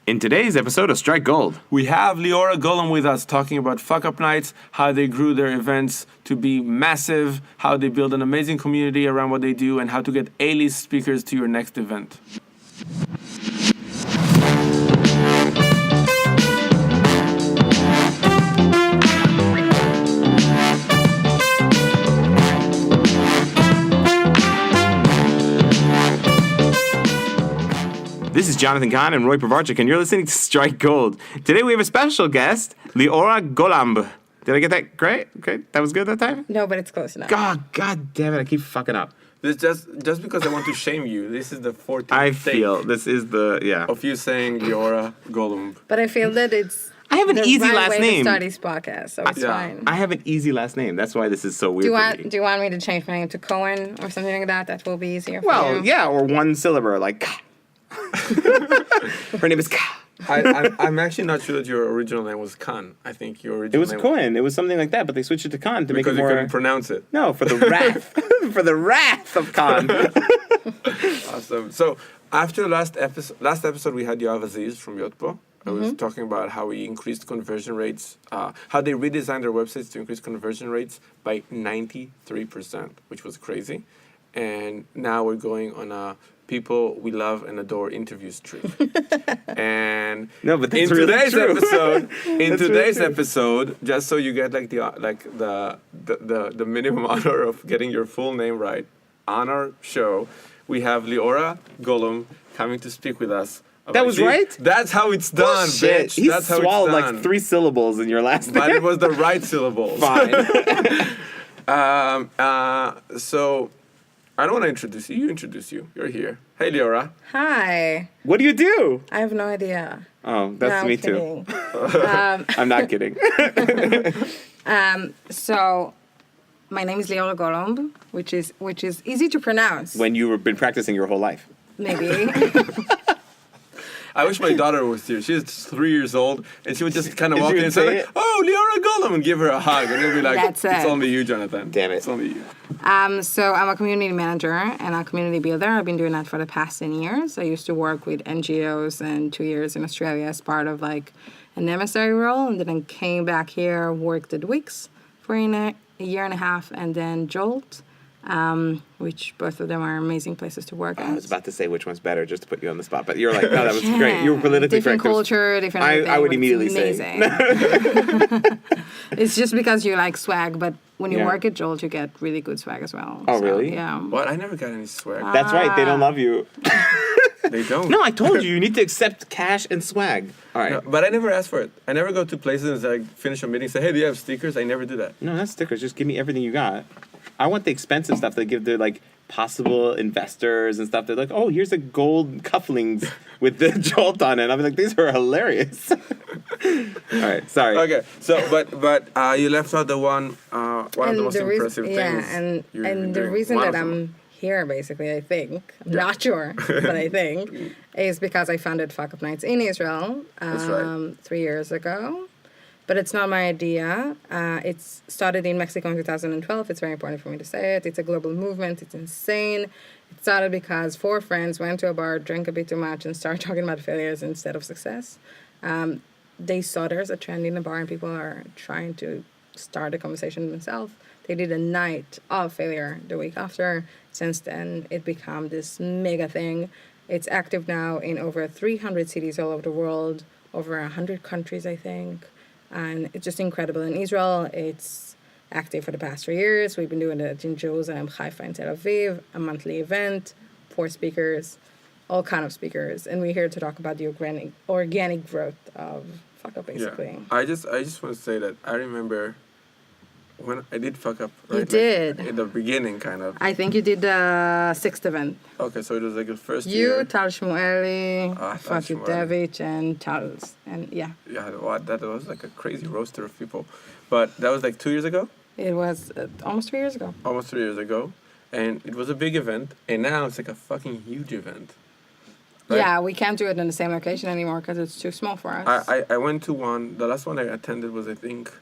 In today's episode of Strike Gold, We have Leora Golomb with us talking about Fuckup Nights, how they grew their events to be massive, how they build an amazing community around what they do, and how to get A-list speakers to your next event. this is Jonathan Kahn and Roy Pavarchik, and you're listening to Strike Gold. Today we have a special guest, Leora Golomb. Did I get that great? Okay, that was good that time? No, but it's close enough. God damn it, I keep fucking up. This just because I want to shame you, this is the 14th I take feel this is of you saying Leora Golomb. But I feel that it's I have an the easy right last way name. to start this podcast, so it's fine. I have an easy last name. That's why this is so weird for me. Do you want me to change my name to Cohen or something like that? That will be easier for Well, you. yeah, or one syllable, like Her name is I'm actually not sure that your original name was Khan. I think your original It was name Cohen. It was something like that, but they switched it to Khan to make because it more... you couldn't pronounce it. No, for the wrath. For the wrath of Khan. Awesome. So after last episode we had Yoav Aziz from Yotpo. I was talking about how we increased conversion rates, how they redesigned their websites to increase conversion rates by 93%, which was crazy. And now we're going on a people we love and adore interview streak. And No, but that's in really today's true. episode, That's really true. episode, just so you get like the minimum honor of getting your full name right on our show, we have Leora Golomb coming to speak with us. That was right? That's how it's done, Shit. bitch. He That's how swallowed it's done. like 3 syllables in your last But name. it was the right syllables. Fine. So I don't want to introduce you. You introduce you. You're here. Hey, Leora. Hi. What do you do? I have no idea. Oh, that's No, me I'm too. kidding. I'm not kidding. So, my name is Leora Golomb, which is easy to pronounce. When you've been practicing your whole life. Maybe. I wish my daughter was here. She's 3 years old, and she would just kind of And walk she in would and say, say like, it? "Oh, Leora Golomb," and give her a hug, and it'll be like, That's "It's it. only you, Jonathan. Damn it. It's only you." So I'm a community manager and a community builder. I've been doing that for the past 10 years. I used to work with NGOs and 2 years in Australia as part of like an emissary role, and then I came back here, worked at Wix for a year and a half, and then Jolt, which both of them are amazing places to work I at. was about to say which one's better just to put you on the spot, but you're like, no, that was great. You were politically different correct. culture, different everything, I would but immediately it's say. amazing. It's just because you like swag, but when you Yeah. work at Jolt, you get really good swag as well. Oh, really? Yeah. What? I never got any swag. That's right, they don't love you. They don't. No, I told you need to accept cash and swag. All right. No, but I never ask for it. I never go to places and like finish a meeting and say, "Hey, do you have stickers?" I never do that. No, not stickers. Just give me everything you got. I want the expensive stuff they give to like possible investors and stuff. They're like, oh, here's a gold cufflinks with the Jolt on it. I'm like, these are hilarious. All right, sorry. Okay, so but you left out the one of the most impressive things. Yeah, and the doing. reason One that of them. I'm here, basically, I think, I'm not sure, but I think, is because I founded Fuckup Nights in Israel That's right. 3 years ago. But it's not my idea. It's started in Mexico in 2012. It's very important for me to say it. It's a global movement. It's insane. It started because 4 friends went to a bar, drank a bit too much, and started talking about failures instead of success. They saw there's a trend in the bar, and people are trying to start a conversation themselves. They did a night of failure the week after. Since then, it became this mega thing. It's active now in over 300 cities all over the world, over 100 countries, I think. And it's just incredible. In Israel, it's active for the past 3 years. We've been doing it in Jerusalem, Haifa, and Tel Aviv, a monthly event, 4 speakers, all kind of speakers. And we're here to talk about the organic growth of Fuckup, basically. Yeah. I just want to say that I remember when I did Fuck Up. Right? You Like, did. in the beginning, kind of. I think you did the 6th event. Okay, so it was like the first year. You, Tal Shmueli, Tal Fatih Shmueli. David, and Tals. And yeah, Yeah, that was like a crazy roster of people. But that was like 2 years ago? it was almost 3 years ago. Almost 3 years ago. And it was a big event. And now it's like a fucking huge event. Right? Yeah, we can't do it in the same location anymore because it's too small for us. I went to one. The last one I attended was, I think,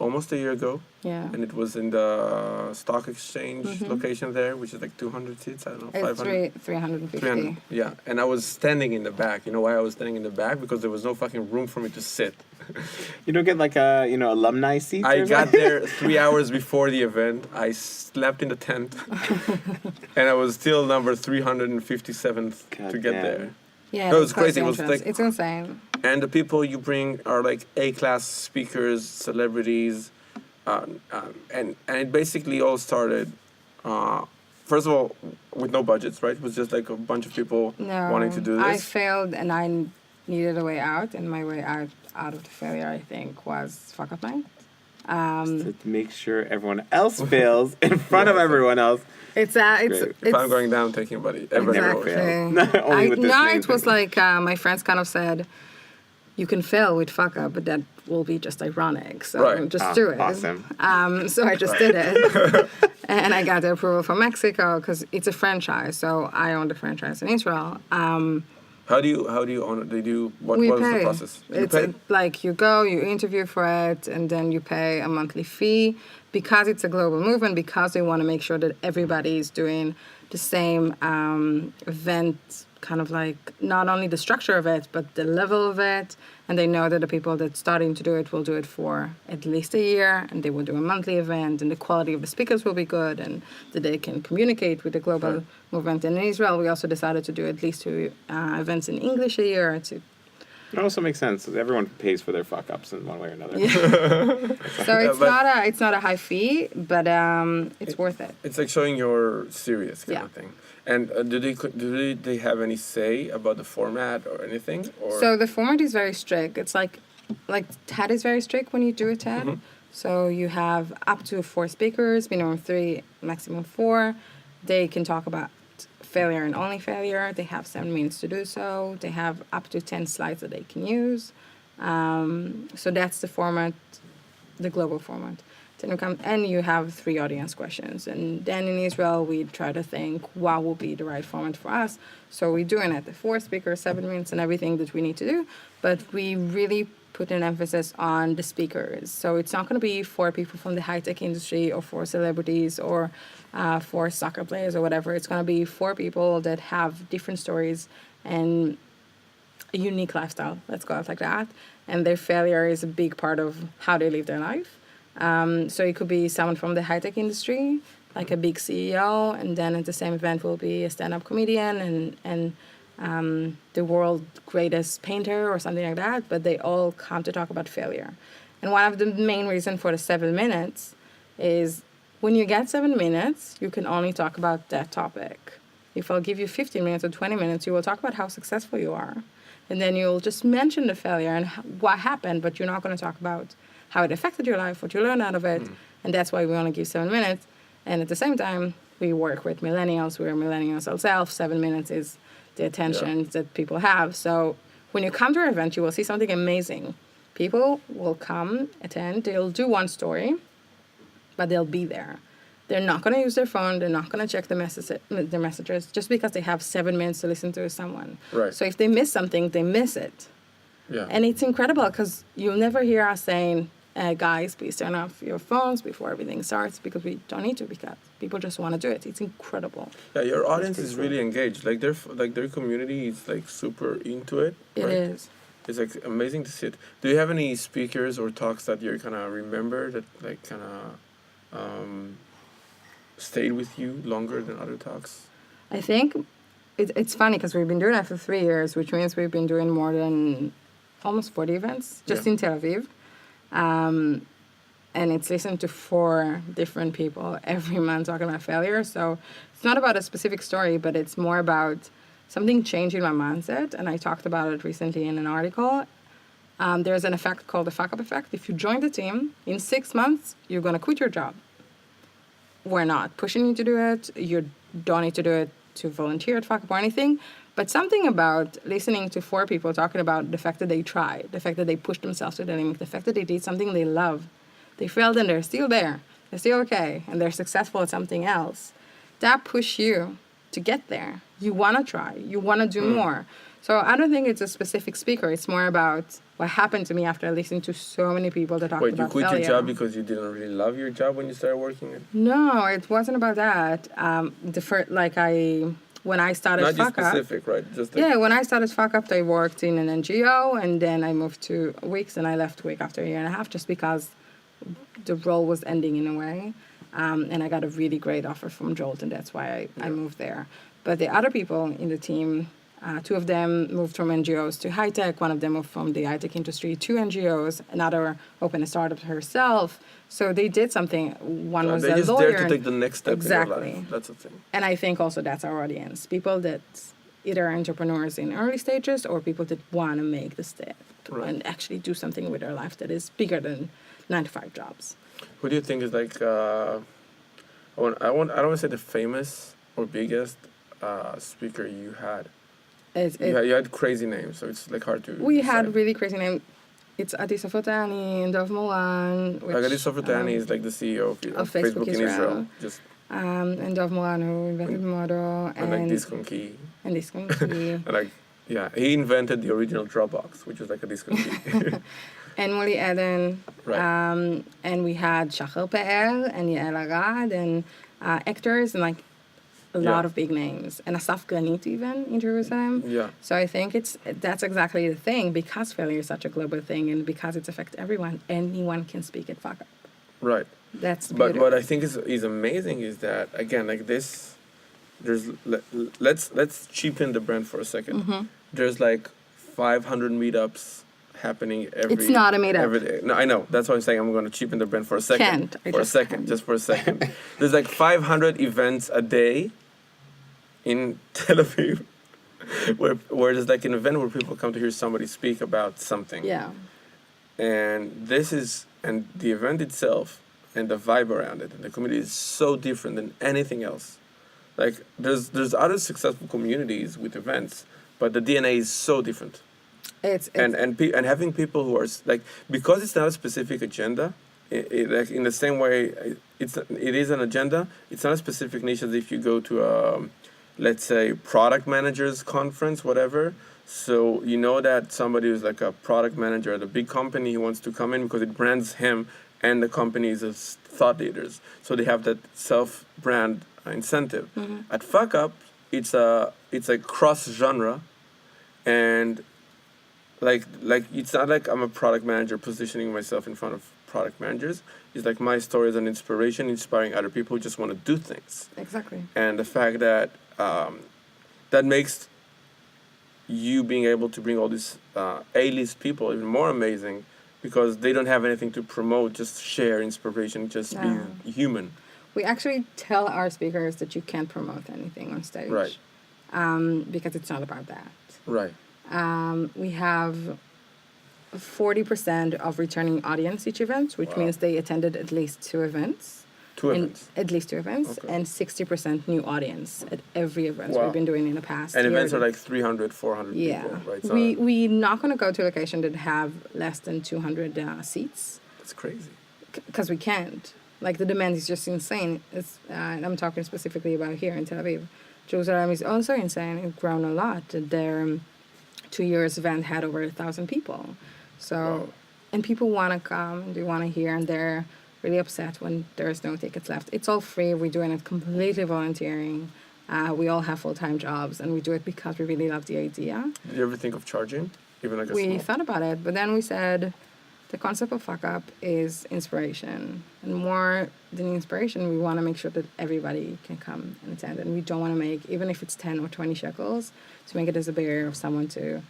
almost a year ago. Yeah. And it was in the stock exchange location there, which is like 200 seats. I don't know, It's 500. 350. 300, yeah. And I was standing in the back. You know why I was standing in the back? Because there was no fucking room for me to sit. You don't get like a alumni seat. I got there 3 hours before the event. I slept in the tent, and I was still number 357th to get damn. there. Yeah, No, it was that's crazy. It was entrance. like, It's insane. and the people you bring are like A-class speakers, celebrities, and it basically all started. First of all, with no budgets, right? It was just like a bunch of people No, wanting to do this. I failed and I needed a way out, and my way out of the failure, I think, was Fuckup Night. To make sure everyone else fails in front of everyone else. It's Great. If I'm going down, thinking about it, everybody never will fail. exactly. Only with this No, main it was thing. like my friends kind of said, you can fail with fuck up, but that will be just ironic. So Right. just do it. Awesome. So I just did it. And I got the approval from Mexico because it's a franchise. So I own the franchise in Israel. How do you own it? They do what We is pay. the process? You It's pay? like you go, you interview for it, and then you pay a monthly fee because it's a global movement. Because they want to make sure that everybody is doing the same event, kind of like not only the structure of it, but the level of it. And they know that the people that's starting to do it will do it for at least a year, and they will do a monthly event, and the quality of the speakers will be good, and that they can communicate with the global movement. And in Israel, we also decided to do at least 2 events in English a year. It also makes sense. Everyone pays for their fuck ups in one way or another. So it's not a high fee, but it's worth it. It's like showing you're serious kind Yeah. of thing. And do they have any say about the format or anything? Or So the format is very strict. It's like TED is very strict when you do a TED. So you have up to 4 speakers, minimum 3, maximum 4. They can talk about failure and only failure. They have 7 minutes to do so. They have up to 10 slides that they can use. So that's the format, the global format. Then you come and you have 3 audience questions. And then in Israel, we try to think what will be the right format for us. So we're doing it, the 4 speakers, 7 minutes, and everything that we need to do. But we really put an emphasis on the speakers. So it's not going to be for people from the high-tech industry or for celebrities or for soccer players or whatever. It's going to be for people that have different stories and a unique lifestyle, let's call it like that. And their failure is a big part of how they live their life. So it could be someone from the high-tech industry, like a big CEO, and then at the same event will be a stand-up comedian and the world's greatest painter or something like that, but they all come to talk about failure. And one of the main reasons for the 7 minutes is when you get 7 minutes, you can only talk about that topic. If I'll give you 15 minutes or 20 minutes, you will talk about how successful you are. And then you'll just mention the failure and what happened, but you're not going to talk about how it affected your life, what you learned out of it. And that's why we only give 7 minutes. And at the same time, we work with millennials. We're millennials ourselves. 7 minutes is the attention that people have. So when you come to our event, you will see something amazing. People will come, attend, they'll do one story, but they'll be there. They're not going to use their phone. They're not going to check the messages just because they have 7 minutes to listen to someone. Right. So if they miss something, they miss it. Yeah. And it's incredible because you'll never hear us saying, guys, please turn off your phones before everything starts, because we don't need to, because people just want to do it. It's incredible. Yeah, your audience is really engaged. Like their community is like super into it. It right? is. It's like amazing to see it. Do you have any speakers or talks that you kind of remember that like kind of stayed with you longer than other talks? I think it's funny because we've been doing that for 3 years, which means we've been doing more than almost 40 events just in Tel Aviv. And it's listened to 4 different people every month talking about failure. So it's not about a specific story, but it's more about something changing my mindset. And I talked about it recently in an article. There's an effect called the Fuckup effect. If you join the team, in 6 months, you're going to quit your job. We're not pushing you to do it. You don't need to do it to volunteer at Fuckup or anything. But something about listening to 4 people talking about the fact that they tried, the fact that they pushed themselves to the limit, the fact that they did something they love, they failed and they're still there, they're still okay, and they're successful at something else, that push you to get there. You want to try. You want to do more. So I don't think it's a specific speaker. It's more about what happened to me after listening to so many people that talked Wait, you about quit failure. your job because you didn't really love your job when you started working? No, it wasn't about that. When I started Not you Fuckup. specific, right? Just like, Yeah, when I started Fuckup, I worked in an NGO, and then I moved to Wix, and I left Wix after a year and a half just because the role was ending in a way. And I got a really great offer from Jolt, and that's why I moved there. But the other people in the team, two of them moved from NGOs to high tech. One of them moved from the high tech industry to NGOs. Another opened a startup herself. So they did something. One was they a just lawyer. dare to take the next step Exactly. in your life. That's the thing. And I think also that's our audience. People that either are entrepreneurs in early stages or people that want to make the step and actually do something with their life that is bigger than 9-to-5 jobs. Who do you think is like, I don't want to say the famous or biggest speaker you had? You had crazy names, so it's like hard to We decide. had really crazy names. It's Adi Safotani and Dov Molan. Adi Safotani is like the CEO of Facebook in Israel. Just and Dov Molan, who invented Modo. and like Discon Key. And Discon Key. And like, yeah, he invented the original Dropbox, which was like a Discon Key. And Molly Eden. Right. And we had Shachar Pe'er and Yael Arad and actors and like a lot of big names. And Asaf Granit even in Jerusalem. Yeah. So I think that's exactly the thing. Because failure is such a global thing and because it affects everyone, anyone can speak at Fuckup. Right. That's But beautiful. what I think is amazing is that, again, like this, let's cheapen the brand for a second. Mm-hmm. There's like 500 meetups happening every. It's not a meetup. Every day. No, I know. That's why I'm saying I'm going to cheapen the brand for a second. Just for a second. There's like 500 events a day in Tel Aviv, where there's like an event where people come to hear somebody speak about something. Yeah. And the event itself and the vibe around it and the community is so different than anything else. Like there's other successful communities with events, but the DNA is so different. And having people who are like, because it's not a specific agenda, like in the same way it is an agenda. It's not a specific niche as if you go to a, let's say, product managers conference, whatever. So you know that somebody who's like a product manager at a big company, he wants to come in because it brands him and the companies as thought leaders. So they have that self-brand incentive. Mm-hmm. At Fuckup, it's like cross-genre, and like it's not like I'm a product manager positioning myself in front of product managers. It's like my story is an inspiration, inspiring other people who just want to do things. Exactly. And the fact that that makes you being able to bring all these A-list people even more amazing, because they don't have anything to promote, just share inspiration, just be human. We actually tell our speakers that you can't promote anything on stage. Right. Because it's not about that. Right. We have 40% of returning audience each event, which means they attended at least 2 events. At least 2 events, okay. and 60% new audience at every event we've been doing in the past. And events are like 300, 400 people, right? So we're not going to go to a location that have less than 200 seats. That's crazy. Because we can't. Like, the demand is just insane. And I'm talking specifically about here in Tel Aviv. Jerusalem is also insane. It's grown a lot. Their 2 years event had over 1,000 people. So, and people want to come, they want to hear, and they're really upset when there's no tickets left. It's all free. We're doing it completely volunteering. We all have full-time jobs, and we do it because we really love the idea. Did you ever think of charging? Even like We thought about it, but then we said the concept of Fuckup is inspiration. And more than inspiration, we want to make sure that everybody can come and attend. And we don't want to make, even if it's 10 or 20 shekels, to make it as a barrier of someone to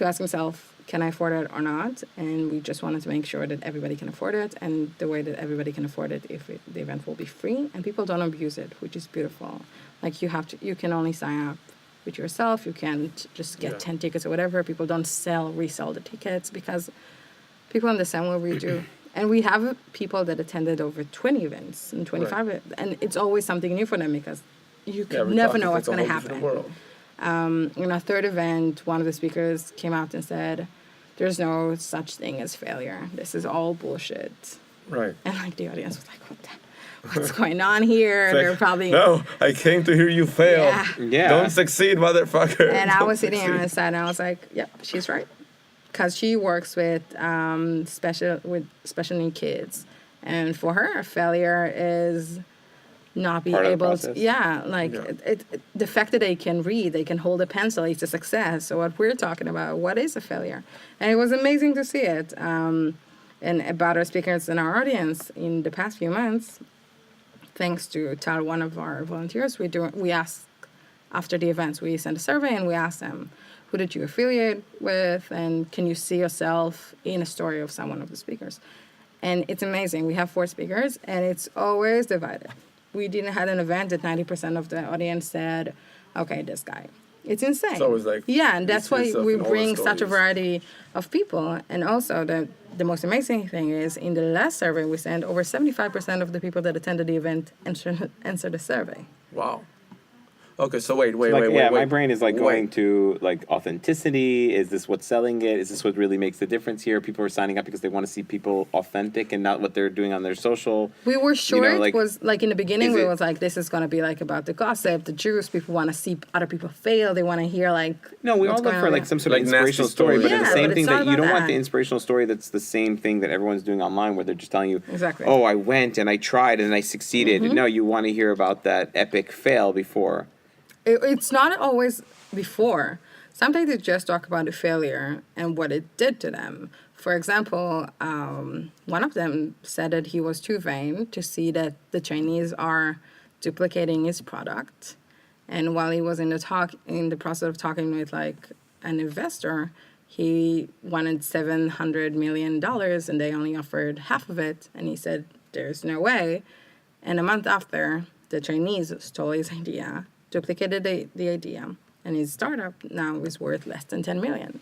ask himself, can I afford it or not? And we just wanted to make sure that everybody can afford it. And the way that everybody can afford it, the event will be free and people don't abuse it, which is beautiful. Like you can only sign up with yourself. You can't just get 10 tickets or whatever. People don't resell the tickets because people understand what we do. And we have people that attended over 20 events and 25, and it's always something new for them because you can never know what's going to happen. In our third event, one of the speakers came out and said, there's no such thing as failure. This is all bullshit. Right. And like the audience was like, what's going on here? It's like, They're probably no, I came to hear you fail. Yeah. Yeah. Don't succeed, motherfucker. And I Don't was sitting on succeed. the side, and I was like, "Yep, she's right," because she works with special need kids, and for her, failure is not being Part of the able to. process. Yeah, like Yeah. the fact that they can read, they can hold a pencil, it's a success. So what we're talking about, what is a failure? And it was amazing to see it. And about our speakers in our audience in the past few months, thanks to Tal, one of our volunteers, we asked after the events, we sent a survey and we asked them, who did you affiliate with, and can you see yourself in a story of someone of the speakers? And it's amazing. We have 4 speakers, and it's always divided. We didn't have an event that 90% of the audience said, okay, this guy. It's insane. It's always like, yeah, and you that's see why yourself we in all the bring such a stories. variety of people. And also, the most amazing thing is, in the last survey we sent, over 75% of the people that attended the event answered the survey. Wow. Okay, so wait. My brain is like Wait. going to like authenticity. Is this what's selling it? Is this what really makes the difference here? People are signing up because they want to see people authentic and not what they're doing on their social. We were sure like, it was like in the beginning. is We it- was like, this is gonna be like about the gossip, the juice. People want to see other people fail. They want to hear like. No, we all what's look going for on. like some sort Like of nasty inspirational story, but stories. it's Yeah, the same but thing it's not that you don't about want the that. inspirational story that's the same thing that everyone's doing online where they're just telling you, Exactly. oh, I went and I tried and I succeeded. Mm-hmm. No, you want to hear about that epic fail before. It's not always before. Sometimes they just talk about the failure and what it did to them. For example, one of them said that he was too vain to see that the Chinese are duplicating his product. And while he was in the process of talking with like an investor, he wanted $700 million and they only offered half of it. And he said, there's no way. And a month after, the Chinese stole his idea, duplicated the idea, and his startup now is worth less than 10 million,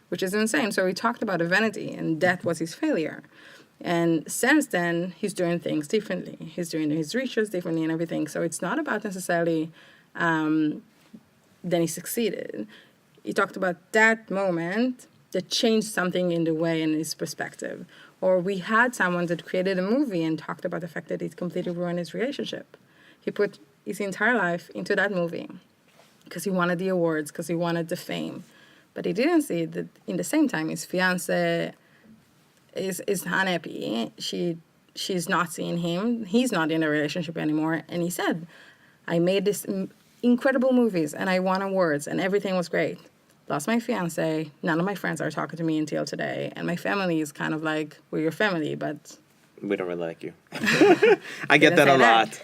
which is insane. So he talked about a vanity, and that was his failure. And since then, he's doing things differently. He's doing his research differently and everything. So it's not about necessarily then he succeeded. He talked about that moment that changed something in the way and his perspective. Or we had someone that created a movie and talked about the fact that it completely ruined his relationship. He put his entire life into that movie because he wanted the awards, because he wanted the fame. But he didn't see that in the same time his fiancée is unhappy. She's not seeing him. He's not in a relationship anymore. And he said, I made this incredible movies and I won awards and everything was great. Lost my fiancé. None of my friends are talking to me until today. And my family is kind of like, we're your family, but... We don't really like you. I get that a lot.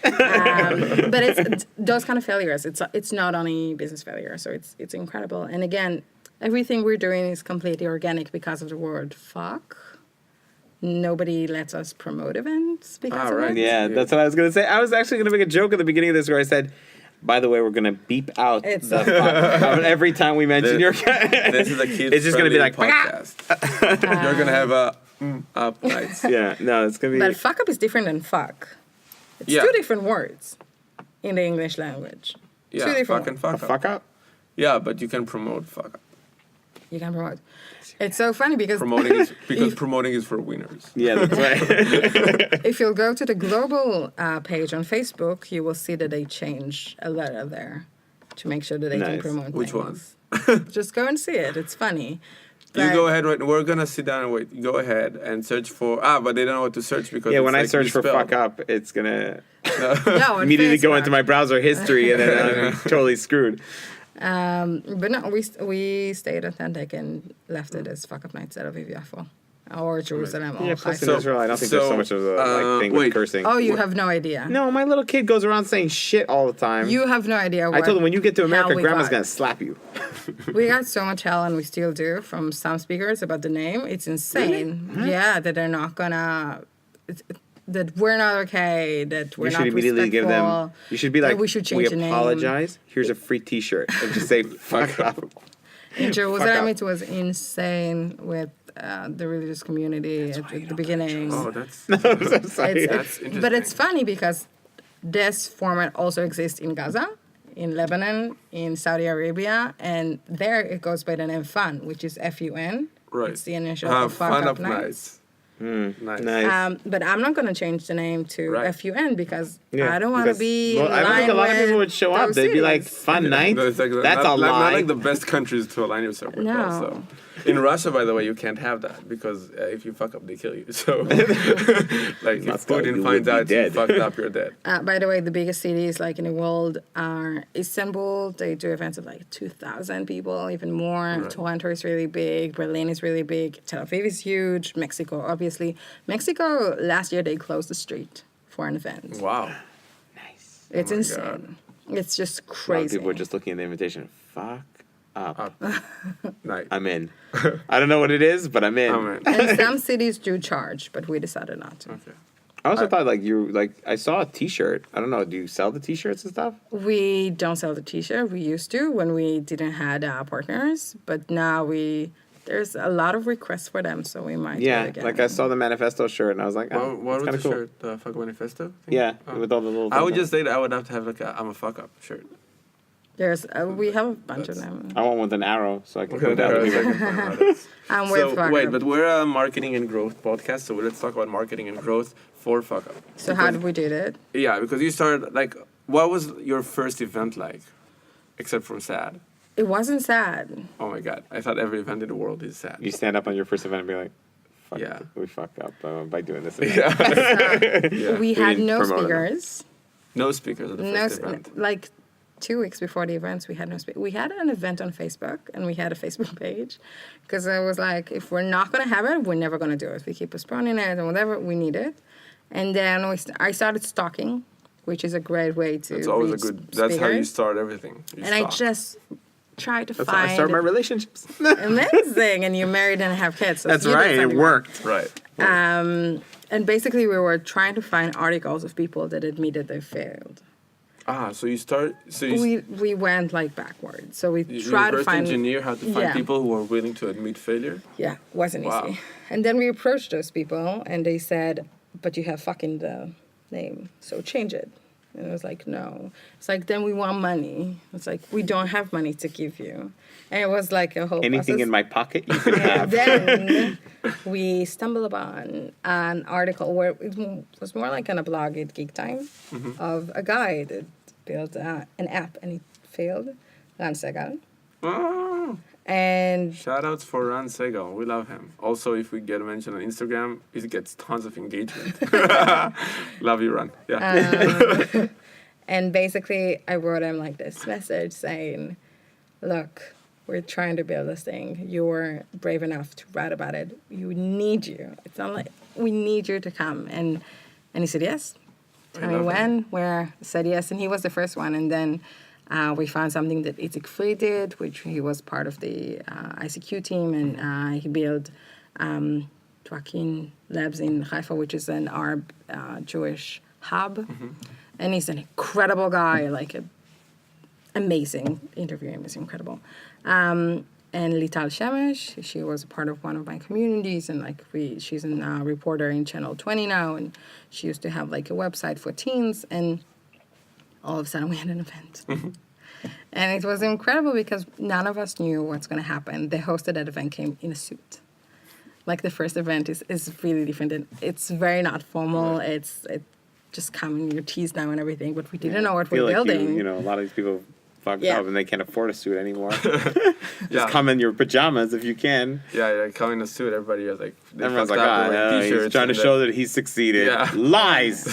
But it's those kind of failures. It's not only business failure, so it's incredible. And again, everything we're doing is completely organic because of the word fuck. Nobody lets us promote events because of right. it. Yeah, that's what I was going to say. I was actually going to make a joke at the beginning of this where I said, by the way, we're going to beep out It's- the fuck every time we mention your This is a kids It's just going to be like, podcast. You're gonna have a up nights. yeah, no, it's going to be. But fuck up is different than fuck. It's Yeah. 2 different words in the English language. Yeah, 2 different fucking words. fuck up. fuck up? Yeah, but you can promote fuck up. You can promote. It's so funny because Promoting is for winners. Yeah, that's right. if you'll go to the global page on Facebook, you will see that they change a letter there to make sure that they can Nice. promote Which things. Just go and see it. It's funny. You But- go ahead. Right, we're gonna sit down and wait. You go ahead and search for but they don't know what to search because Yeah, it's when I like search for misspelled. fuck up, it's going to No, on immediately go Facebook. into my browser history and then I'm totally screwed. But no, we stayed authentic and left it as Fuckup Nights Tel Aviv Yafo. Or Jerusalem. Or Yeah, plus in Haifa. Israel, I don't think there's so much of a thing with wait. cursing. Oh, you have no idea. No, my little kid goes around saying shit all the time. You have no idea what I told him, when you get to America, hell we grandma's got. going to slap you. We got so much hell, and we still do, from some speakers about the name. It's insane. Yeah, that they're not gonna... that we're not okay, that we're You not should immediately give them. respectful, You should be that like, we should change the name. apologize. Here's a free T-shirt, and just say fuck up. In Fuck Jerusalem, up. it was insane with the religious community at the beginning. Oh, that's I'm sorry. That's interesting. But it's funny because this format also exists in Gaza, in Lebanon, in Saudi Arabia, and there it goes by the name FUN, which is F-U-N. right. It's the initial Have for fun Fuckup up Nights. nights. Nice. But I'm not going to change the name to Right. FUN because Yeah, I don't want to because- be. Well, in I don't think a line lot of people with would show up. those They'd be like, cities. "Fun night." No, it's like, That's not, a lie. Not like the best countries to align yourself with. No. Also. In Russia, by the way, you can't have that because if you fuck up, they kill you. So, like, if Moscow, you Putin would finds be out you dead. fucked up, you're dead. By the way, the biggest cities like in the world are Istanbul. They do events of like 2,000 people, even more. Right. Toronto is really big. Berlin is really big. Tel Aviv is huge. Mexico, obviously. Mexico, last year they closed the street for an event. Wow. Nice. It's my insane. It's just A lot of crazy. people were just looking at the invitation. Fuck up. Up. Nice. I'm in. I don't know what it is, but I'm in. Oh, man. And some cities do charge, but we decided not to. Okay. I also thought I saw a T-shirt. I don't know. Do you sell the T-shirts and stuff? We don't sell the T-shirt. We used to when we didn't had partners, but now there's a lot of requests for them, so we might do it Yeah, again. like I saw the manifesto shirt and I was like, oh, What was that's kind the of cool. shirt? The Fuck Manifesto? thing? Yeah, Oh. with all the little. I would things just say that I would have to have like a I'm a fuck up shirt. There's we have a bunch of them. I want with an arrow so I can Okay, put that. I'm so with wait, Fuckup. but we're a marketing and growth podcast, so let's talk about marketing and growth for Fuck Up. So how did we do that? Yeah, because you started like, what was your first event like, except from sad? It wasn't sad. Oh my god, I thought every event in the world is sad. You stand up on your first event and be like, "Fuck, Yeah. we fucked up by doing this." Event. Yeah. Yeah. We had didn't no promote it. speakers. No speakers at the No, first event. like 2 weeks before the events, we had no speakers. We had an event on Facebook, and we had a Facebook page, because I was like, if we're not gonna have it, we're never gonna do it. We keep postponing it and whatever we need it. And then I started stalking, which is a great way to. It's always a reach good. That's how you speakers. start everything. You And I stalk. just tried to That's how I find start my relationships. amazing, and you married and have kids. So That's you did right. It something right. worked. Right. And basically, we were trying to find articles of people that admitted they failed. So you start. So you. We went like backwards. So we You tried to reverse find. engineer how to find Yeah. people who are willing to admit failure. Yeah, wasn't Wow. easy. And then we approached those people, and they said, "But you have fucking the name, so change it." And I was like, "No." It's like, then we want money. It's like, we don't have money to give you. And it was like a whole Anything process. in my pocket you can And have. then we stumbled upon an article where it was more like on a blog at Geek Time of a guy that built an app, and he failed. Ran Segal. Oh, And shout outs for Ran Segal. We love him. Also, if we get a mention on Instagram, it gets tons of engagement. Love you, Ran. Yeah. And basically, I wrote him like this message saying, "Look, we're trying to build this thing. You're brave enough to write about it. We need you. It's not like we need you to come." And he said yes. Tell me love when. Where? I said yes, and he was the first one. And then we found something that Itzik Free did, which he was part of the ICQ team, and he built Twakin Labs in Haifa, which is an Arab Jewish hub. And he's an incredible guy, like amazing interview. Him is incredible. And Lital Shemesh, she was a part of one of my communities, and like she's a reporter in Channel 20 now, and she used to have like a website for teens, and all of a sudden we had an event. And it was incredible because none of us knew what's going to happen. The host of that event came in a suit. Like the first event is really different. And it's very not formal. It just come in your tees now and everything, but we didn't know what feel we're like building. you know, a lot of these people fucked Yeah. up and they can't afford a suit anymore. Yeah. Just come in your pajamas if you can. Yeah, come in a suit. Everybody is like, they Everyone's fucked like, up, they're wearing he's t-shirts trying to and show that he succeeded. Yeah. Lies.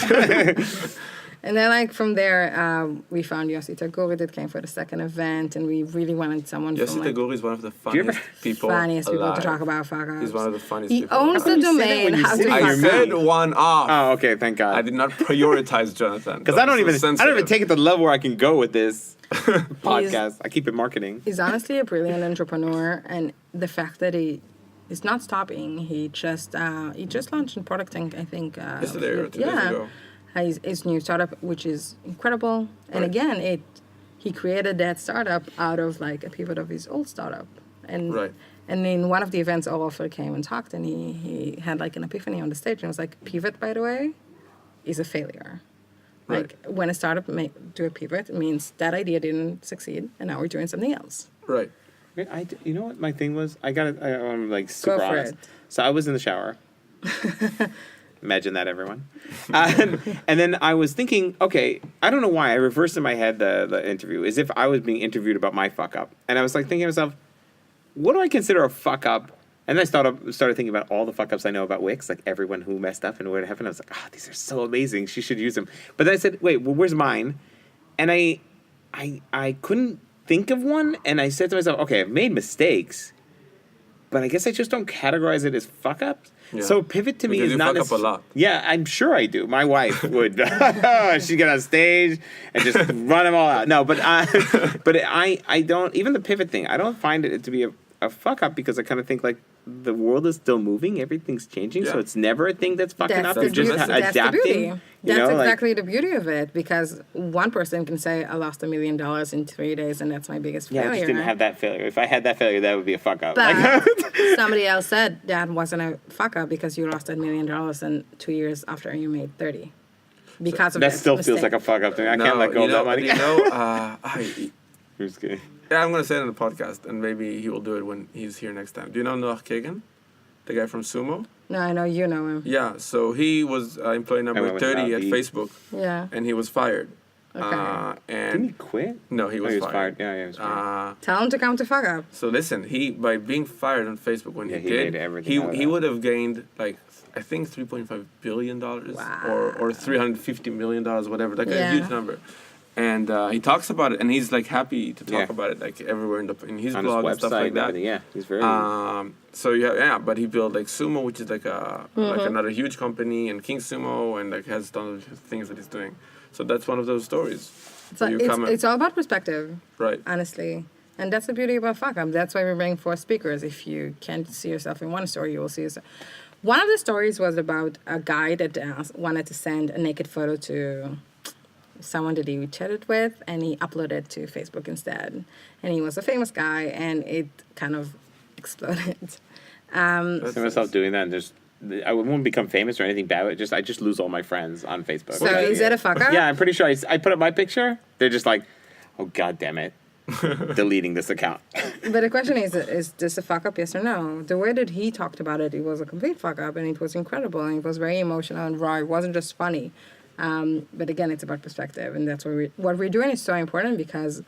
And then, like, from there, we found Yossi Tagore that came for the second event, and we really wanted someone Yossi from, like, Tagore is one of the you ever- funniest people funniest people alive. to talk about fuck-ups. He's one of the funniest He people owns the alive. you say that domain. when you How sit to on I your fuck said up. one off. Oh, okay, thank God. I did not prioritize Jonathan. Because I don't even take it to the level where I can go with this podcast. I keep it marketing. He's honestly a brilliant entrepreneur, and the fact that he is not stopping. He just launched in Product Inc. I think Yesterday or 2 days ago. His new startup, which is incredible. And Right. again, he created that startup out of like a pivot of his old startup. And Right. and in one of the events, Olafur came and talked, and he had like an epiphany on the stage, and was like, "Pivot, by the way, is a failure. Like when a startup do a pivot, it means that idea didn't succeed, and now we're doing something else." Right. You know what my thing was? I'm like super for honest. it. So I was in the shower, Imagine that, everyone. And then I was thinking, okay, I don't know why I reversed in my head the interview, as if I was being interviewed about my fuck up. And I was like thinking to myself, what do I consider a fuck up? And then I started thinking about all the fuck ups I know about Wix, like everyone who messed up and what happened. I was like, these are so amazing. She should use them. But then I said, wait, well, where's mine? And I couldn't think of one. And I said to myself, okay, I've made mistakes, but I guess I just don't categorize it as fuck ups. Yeah. So pivot to me Because is you not fuck up a lot. Yeah, I'm sure I do. My wife would. She'd get on stage and just run them all out. No, but I don't. Even the pivot thing, I don't find it to be a fuck up, because I kind of think like the world is still moving, everything's changing, so it's never a thing that's fucking up. It's just adapting. The beauty. That's exactly like, the beauty of it, because one person can say, I lost $1 million in 3 days, and that's my biggest failure. I just didn't have that failure. If I had that failure, that would be a fuck up. But somebody else said that wasn't a fuck up because you lost $1 million in 2 years after you made 30. Because of that still mistake. feels like a fuck up to me. I can't let go of that money. I'm Just kidding. Yeah, I'm going to say it on the podcast, and maybe he will do it when he's here next time. Do you know Noah Kagan? The guy from Sumo? No, I know you know him. Yeah, so he was employee number 30 at Facebook, Yeah. and he was fired. Okay. And Didn't he quit? No, he was fired. Yeah, he was fired. Tell him to come to fuck up. So listen, by being fired on Facebook when he made did, everything out of he that. would have gained like I think $3.5 billion or $350 million, whatever, like a huge number. And he talks about it, and he's like happy to talk about it, like everywhere in his on blog his and stuff like that. Yeah, he's very. So but he built like Sumo, which is like like another huge company, and King Sumo, and like has tons of things that he's doing. So that's one of those stories. It's all about perspective, right? Honestly, and that's the beauty about fuck up. That's why we bring 4 speakers. If you can't see yourself in one story, you will see yourself. One of the stories was about a guy that wanted to send a naked photo to someone that he chatted with, and he uploaded it to Facebook instead. And he was a famous guy, and it kind of exploded. I see myself doing that, and just I won't become famous or anything bad. I just lose all my friends on Facebook. So is that a fuck up? Yeah, I'm pretty sure I put up my picture. They're just like, oh god damn it, deleting this account. But the question is this a fuck up? Yes or no? The way that he talked about it, it was a complete fuck up, and it was incredible, and it was very emotional and raw. It wasn't just funny. But again, it's about perspective, and that's what we're doing is so important, because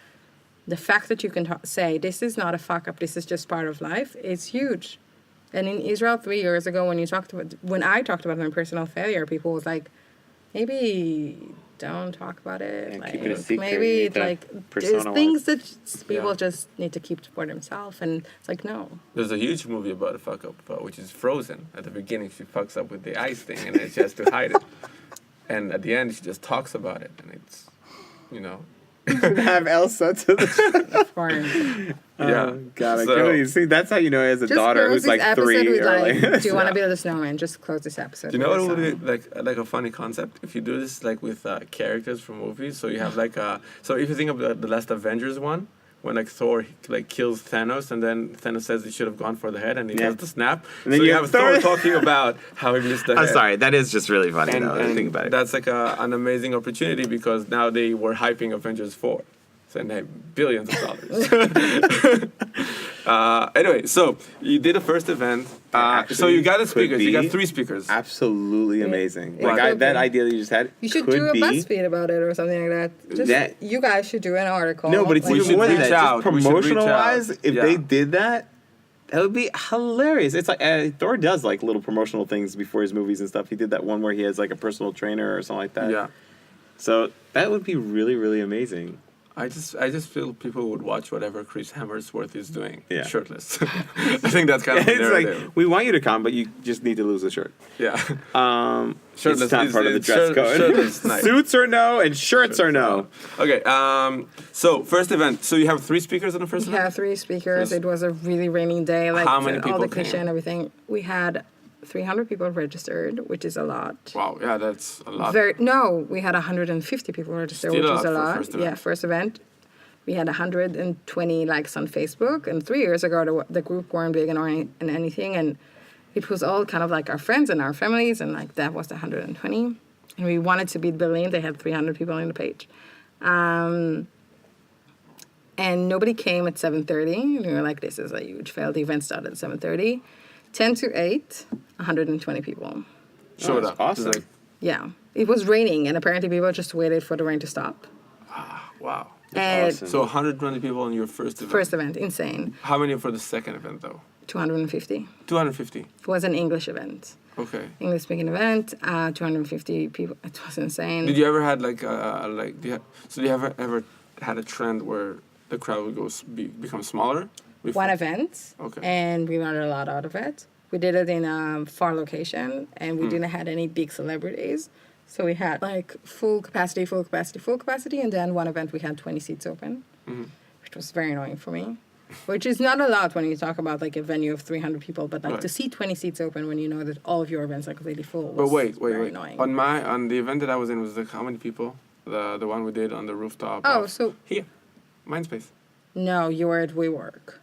the fact that you can say this is not a fuck up, this is just part of life, is huge. And in Israel 3 years ago, when I talked about my personal failure, people was like, maybe don't talk about it. Yeah, like, keep it a secret. maybe there's things that people just need to keep for themselves, and it's like no. There's a huge movie about a fuck up, which is Frozen. At the beginning, she fucks up with the ice thing, and then she has to hide it. And at the end, she just talks about it, and it's, Have Elsa to the Of course. yeah. God, I can't believe. See, that's how you know as a daughter who's like 3 with or like. do you want to build a snowman? Just close this episode. Do you know what with would a be like a funny concept if you do this like with characters from movies? So you have like so if you think of the last Avengers one, when like Thor like kills Thanos, and then Thanos says he should have gone for the head, and he does the snap. And then so you you have Thor talking about how he missed the head. I'm sorry, that is just really funny. And, though, and think about it. that's like an amazing opportunity, because now they were hyping Avengers 4. And they have billions of dollars. Anyway, so you did a first event. So you got speakers. You got 3 speakers. Absolutely amazing. Yeah. Like that idea that you just had. You should could do a be, BuzzFeed about it or something like that. You guys should do an article. No, but it's We even should more than reach that. out. Just We should reach promotional wise, out. if Yeah. they did that, that would be hilarious. It's like Thor does like little promotional things before his movies and stuff. He did that one where he has like a personal trainer or something like that. Yeah. So that would be really, really amazing. I just feel people would watch whatever Chris Hemsworth is doing shirtless. I think that's kind of the It's narrative. like we want you to come, but you just need to lose the shirt. Yeah. Shirtless it's not part of the dress code. Shirtless night. Suits or no, and shirts or no. Okay. So first event. So you have 3 speakers on the first We event. had 3 speakers. It was a really rainy day. Like How many all people the cliche came? and everything. We had 300 people registered, which is a lot. Wow. Yeah, that's a lot. We had 150 people registered, Still which is a a lot for lot. first event. Yeah, first event. We had 120 likes on Facebook, and 3 years ago the group weren't big in anything, and it was all kind of like our friends and our families, and like that was the 120. And we wanted to beat Berlin. They had 300 people on the page. And nobody came at 7:30. And we were like, this is a huge fail. The event started at 7:30. 10 to 8, 120 people. Showed that's up. awesome. It's like, Yeah. It was raining, and apparently people just waited for the rain to stop. wow. And awesome. So 120 people on your first event. first event, insane. How many for the second event though? 250. 250. It was an English event. Okay. English speaking event, 250 people. It was insane. Did you ever had like do you ever had a trend where the crowd would become smaller? One event, Okay. and we learned a lot out of it. We did it in a far location, and we didn't have any big celebrities. So we had like full capacity, and then one event we had 20 seats open, which was very annoying for me. Which is not a lot when you talk about like a venue of 300 people, but like Right. to see 20 seats open when you know that all of your events are completely full. But Was wait. very annoying. On the event that I was in was like how many people? The one we did on the rooftop. Oh, of- so here, Mindspace. no, you were at WeWork.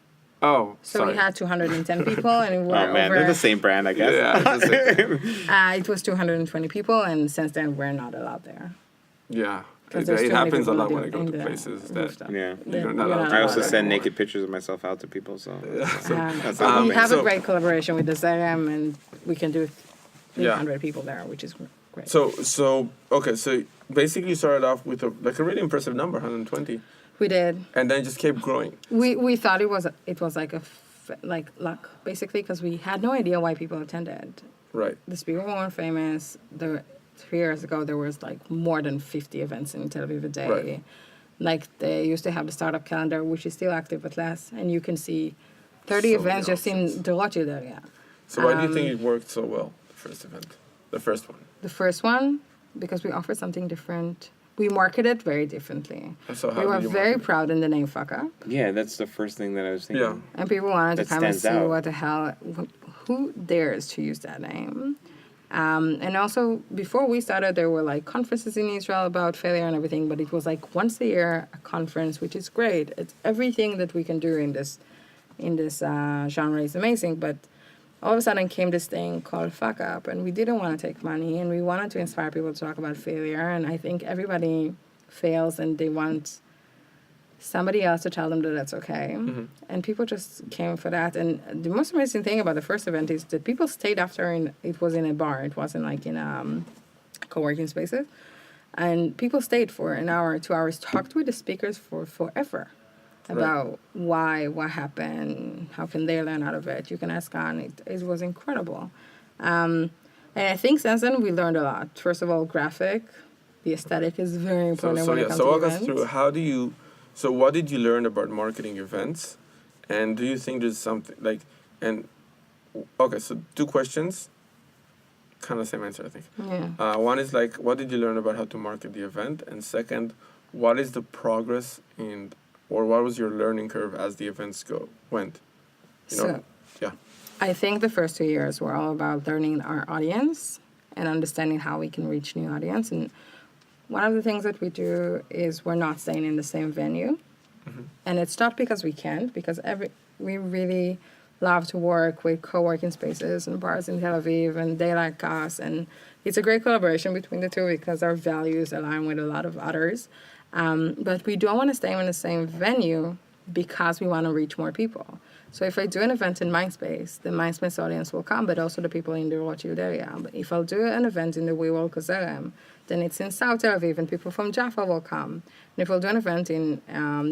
Oh, So sorry. we had 210 people, and we were Oh man, over. they're the same brand, I guess. Yeah, it's just like- It was 220 people, and since then we're not allowed there. yeah. 'Cause It there's too many happens a people lot in when I go the to places that rooftop. Yeah. you're not You're allowed. not I allowed also to send go. naked pictures of myself out to people, so that's We amazing. have a So- great collaboration with the Zerem, and we can do 300 Yeah. people there, which is great. So okay. So basically, you started off with a really impressive number, 120, We did. and then just kept growing. We thought it was like like luck, basically, because we had no idea why people attended. Right. These people weren't famous. 3 years ago, there was like more than 50 events in Tel Aviv a day. Right. Like they used to have the startup calendar, which is still active but less, and you can see 30 So many events just options. in the Rothschild area. So why do you think it worked so well? The first event, the first one. The first one, because we offered something different. We marketed very differently. So how We were did you very market it? proud in the name Fuckup. Yeah, that's the first thing that I was thinking. Yeah. And people wanted to That come and stands see out. what the hell, who dares to use that name. And also, before we started, there were like conferences in Israel about failure and everything, but it was like once a year a conference, which is great. It's everything that we can do in this genre is amazing, but all of a sudden came this thing called Fuckup, and we didn't want to take money, and we wanted to inspire people to talk about failure, and I think everybody fails, and they want somebody else to tell them that that's okay. And people just came for that. And the most amazing thing about the first event is that people stayed after, and it was in a bar. It wasn't like in co-working spaces. And people stayed for an hour, 2 hours, talked with the speakers for forever about why, what happened, how can they learn out of it. You can ask on. It was incredible. And I think since then we learned a lot. First of all, graphic. The aesthetic is very important when it comes So to walk us events. through so what did you learn about marketing events, and do you think there's something like okay, so 2 questions, kind of same answer I think. Yeah. One is like, what did you learn about how to market the event, and second, what is the progress or what was your learning curve as the events went? Yeah. I think the first 2 years were all about learning our audience and understanding how we can reach new audience. And one of the things that we do is we're not staying in the same venue. And it's not because we can't, because we really love to work with co-working spaces and bars in Tel Aviv, and they like us. And it's a great collaboration between the two because our values align with a lot of others. But we don't want to stay in the same venue because we want to reach more people. So if I do an event in Mindspace, the Mindspace audience will come, but also the people in the Rothschild area. But if I'll do an event in the WeWork Zerem, then it's in South Tel Aviv, and people from Jaffa will come. And if we'll do an event in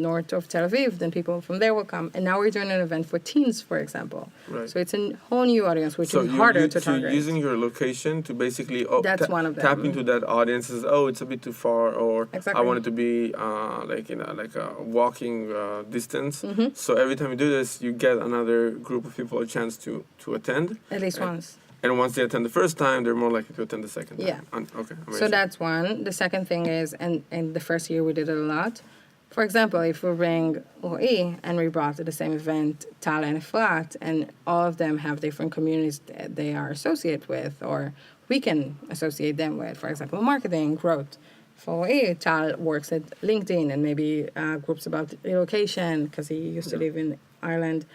north of Tel Aviv, then people from there will come. And now we're doing an event for teens, for example. Right. So it's a whole new audience, which So is harder to so target. you're using your location to basically That's one of them. tap into that audience. It's a bit too far, or I Exactly. want it to be like a walking distance. Mm-hmm. So every time you do this, you get another group of people a chance to attend. At least once. And once they attend the first time, they're more likely to attend the second time. Yeah. Okay. So Amazing. that's one. The second thing is, and the first year we did it a lot. For example, if we bring Ro'i and we brought to the same event Tal and Efrat, and all of them have different communities that they are associated with, or we can associate them with, for example, marketing, growth. For Ro'i, Tal works at LinkedIn and maybe groups about relocation because he used to live in Ireland.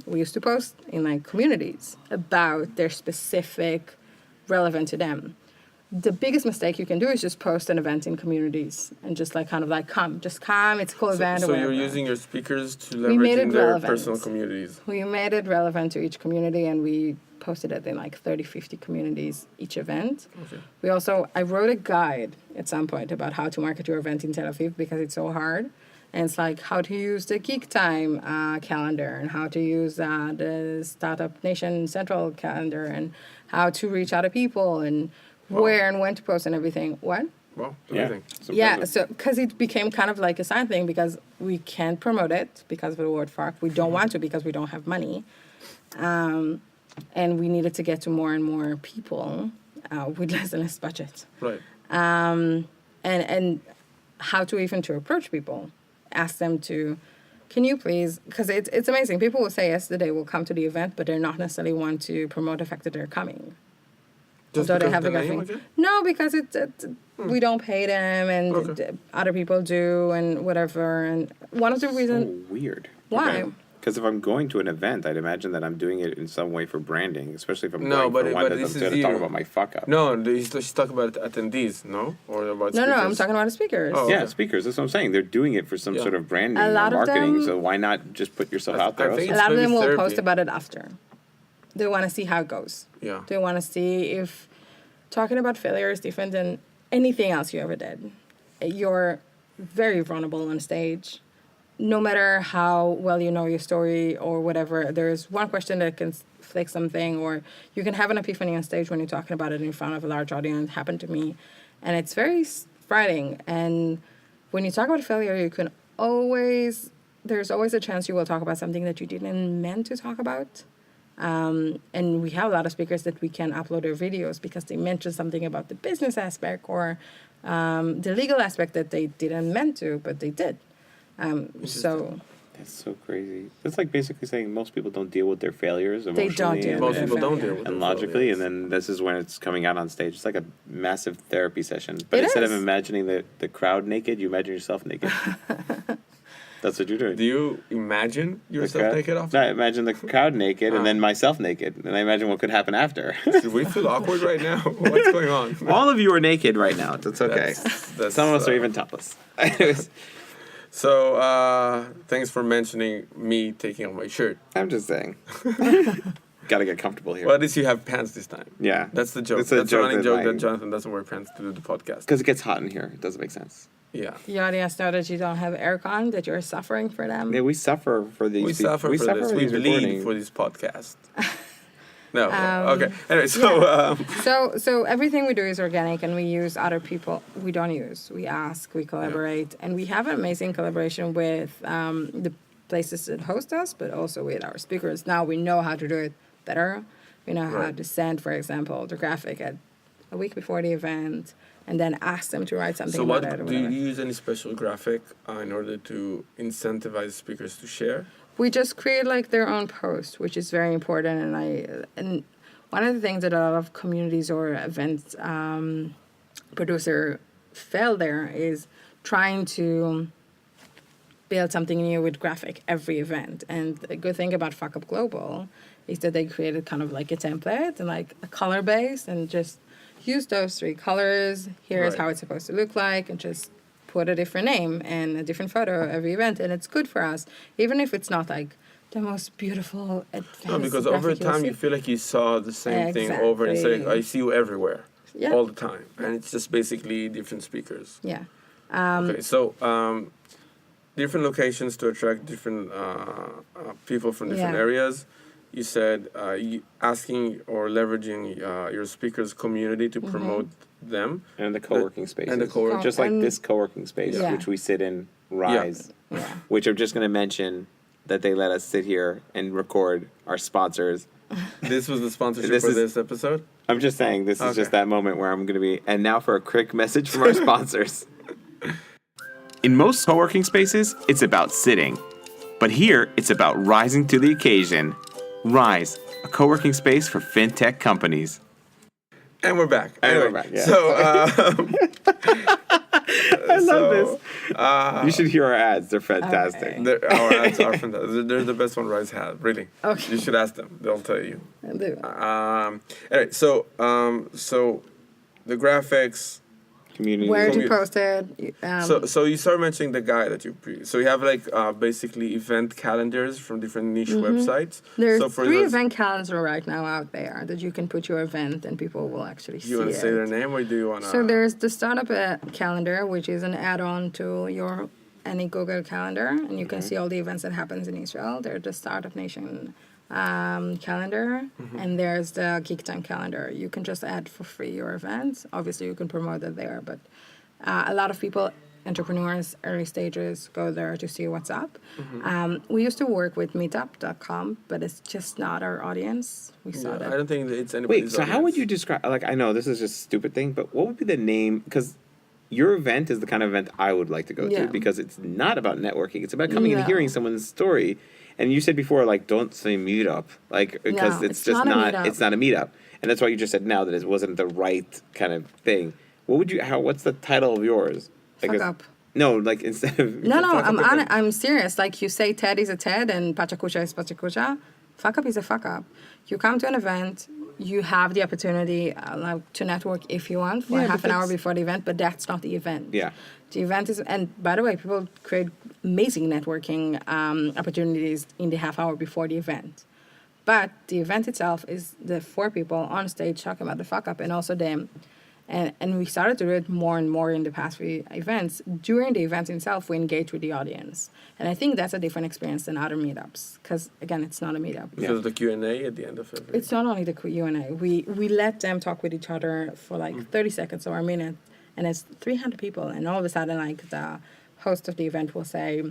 We used to post in like communities about their specific relevant to them. the biggest mistake you can do is just post an event in communities and just like kind of like come, it's a cool event. So or you're whatever. using your speakers to We made leverage it in their relevant. personal communities. We made it relevant to each community, and we posted it in like 30, 50 communities each event. Okay. I wrote a guide at some point about how to market your event in Tel Aviv because it's so hard. And it's like how to use the Geek Time calendar and how to use the Startup Nation Central calendar and how to reach out to people and where and when to post and everything. What? Well, Yeah. amazing. Yeah, so because it became kind of like a side thing because we can't promote it because of the word fuck. We don't want to because we don't have money. And we needed to get to more and more people with less and less budget. Right. And how to even to approach people. Ask them to, can you please, because it's amazing. People will say yes, they will come to the event, but they're not necessarily want to promote the fact that they're coming. Just Although because they have the a name good thing. again? No, because we don't pay them and Okay. other people do and whatever. And one of the reasons, So weird. why? Because if I'm going to an event, I'd imagine that I'm doing it in some way for branding, especially if I'm No, going but- for one but that this I'm going is to talk you. about my fuck up. No, she's talking about attendees, no? Or about No, speakers? I'm talking about the speakers. Oh. Yeah, Okay. speakers. That's what I'm saying. They're doing it for some Yeah. sort of branding A or lot of marketing. them- So why not just put yourself I out there? think A also? lot of maybe them will therapy. post about it after. They want to see how it goes. Yeah. They want to see if talking about failure is different than anything else you ever did. You're very vulnerable on stage. No matter how well you know your story or whatever, there's one question that can flick something, or you can have an epiphany on stage when you're talking about it in front of a large audience. It happened to me. And it's very frightening. And when you talk about failure, you can there's always a chance you will talk about something that you didn't meant to talk about. And we have a lot of speakers that we can upload their videos because they mentioned something about the business aspect or the legal aspect that they didn't meant to, but they did. So That's so crazy. That's like basically saying most people don't deal with their failures don't emotionally deal and, with Most their people don't failure. deal with and it, logically, yes. and then this is when it's coming out on stage. It's like a massive therapy session. But It instead is. of imagining the crowd naked, you imagine yourself naked. That's what you're doing. Do you imagine The yourself crowd- naked often? No, I imagine the crowd naked and then myself naked. And I imagine what could happen after. Do we feel awkward right now? What's going on? All of you are naked right now. That's okay. That's, Some of us are even topless. Anyways, So, thanks for mentioning me taking off my shirt. I'm just saying. Gotta get comfortable here. Well, at least you have pants this time. Yeah. That's the joke. It's a That's a running joke that that Jonathan doesn't wear pants to do the podcast. Because it gets hot in here. It doesn't make sense. Yeah. the audience know that you don't have aircon, that you're suffering for them. Yeah, we suffer for these. We suffer for this. for We these bleed recordings. for this podcast. No. Okay. Anyway, so So everything we do is organic, and we use other people. We don't use. We ask. We collaborate, and we have an amazing collaboration with the places that host us, but also with our speakers. Now we know how to do it better. We know how Right. to send, for example, the graphic at a week before the event, and then ask them to write something so about what it. Or do you whatever. use any special graphic in order to incentivize speakers to share? We just create like their own post, which is very important. And one of the things that a lot of communities or events producer fail there is trying to build something new with graphic every event. And the good thing about Fuckup Global is that they created kind of like a template and like a color base and just use those 3 colors. Here's Right. how it's supposed to look like, and just put a different name and a different photo every event, and it's good for us, even if it's not like the most beautiful advanced No, because over graphic you'll time see. you feel like you saw the same thing over and it's like, Exactly. I see you everywhere. Yeah. All the time. And it's just basically different speakers. Yeah. Okay, so different locations to attract different people from different Yeah. areas. You said asking or leveraging your speakers' community to promote them. And the co-working spaces. And the co-working- Just like And- this co-working space, Yeah. which we sit in, Rise, Yeah. which I'm just going to mention that they let us sit here and record our sponsors. This was the sponsorship This for is- this episode. I'm just saying this is Okay. just that moment where I'm going to be. And now for a quick message from our sponsors. In most co-working spaces, it's about sitting. But here, it's about rising to the occasion. Rise, a co-working space for fintech companies. And we're back. And Anyway, we're back, yeah. So, I love this. You should hear our ads. They're fantastic. Okay. our ads are fantastic. They're the best one Rise has, really. Okay. You should ask them. They'll tell you. I'll do it. Anyway, so the graphics. Community. Where to Commu- post it. So you start mentioning the guy that so you have like basically event calendars from different niche websites. There's So for 3 those- event calendars right now out there that you can put your event and people will actually see You want it. to say their name, or do you want to? So there's the startup calendar, which is an add-on to your any Google calendar, and you can see all the events that happens in Israel. There's the Startup Nation calendar, and there's the Geek Time calendar. You can just add for free your events. Obviously, you can promote it there, but a lot of people, entrepreneurs, early stages, go there to see what's up. We used to work with Meetup.com, but it's just not our audience. We saw I that. don't think that it's anybody's Wait, so how would audience. you describe? Like, I know this is just a stupid thing, but what would be the name? Because your event is the kind of event I would like to go Yeah. to because it's not about networking. It's about coming and No. hearing someone's story. And you said before, like, don't say meetup, like, because No, it's it's just not a not. meetup. It's not a meetup, and that's why you just said now that it wasn't the right kind of thing. What would you? What's the title of yours? I Fuck guess- up. No, like instead of No, Fuck I'm Up on event. it. I'm serious. Like you say, TED is a TED and Pachakucha is Pachakucha. Fuck up is a fuck up. You come to an event, you have the opportunity like to network if you want for Yeah, half but an hour that's- before the event, but that's not the event. Yeah. The event is, and by the way, people create amazing networking opportunities in the half hour before the event. But the event itself is the 4 people on stage talking about the fuck up and also them. And we started to do it more and more in the past few events. During the event itself, we engage with the audience. And I think that's a different experience than other meetups. Because, again, it's not a meetup. Because of the Q&A at the end of every. It's not only the Q&A. We let them talk with each other for like 30 seconds or a minute. And it's 300 people. And all of a sudden, like, the host of the event will say,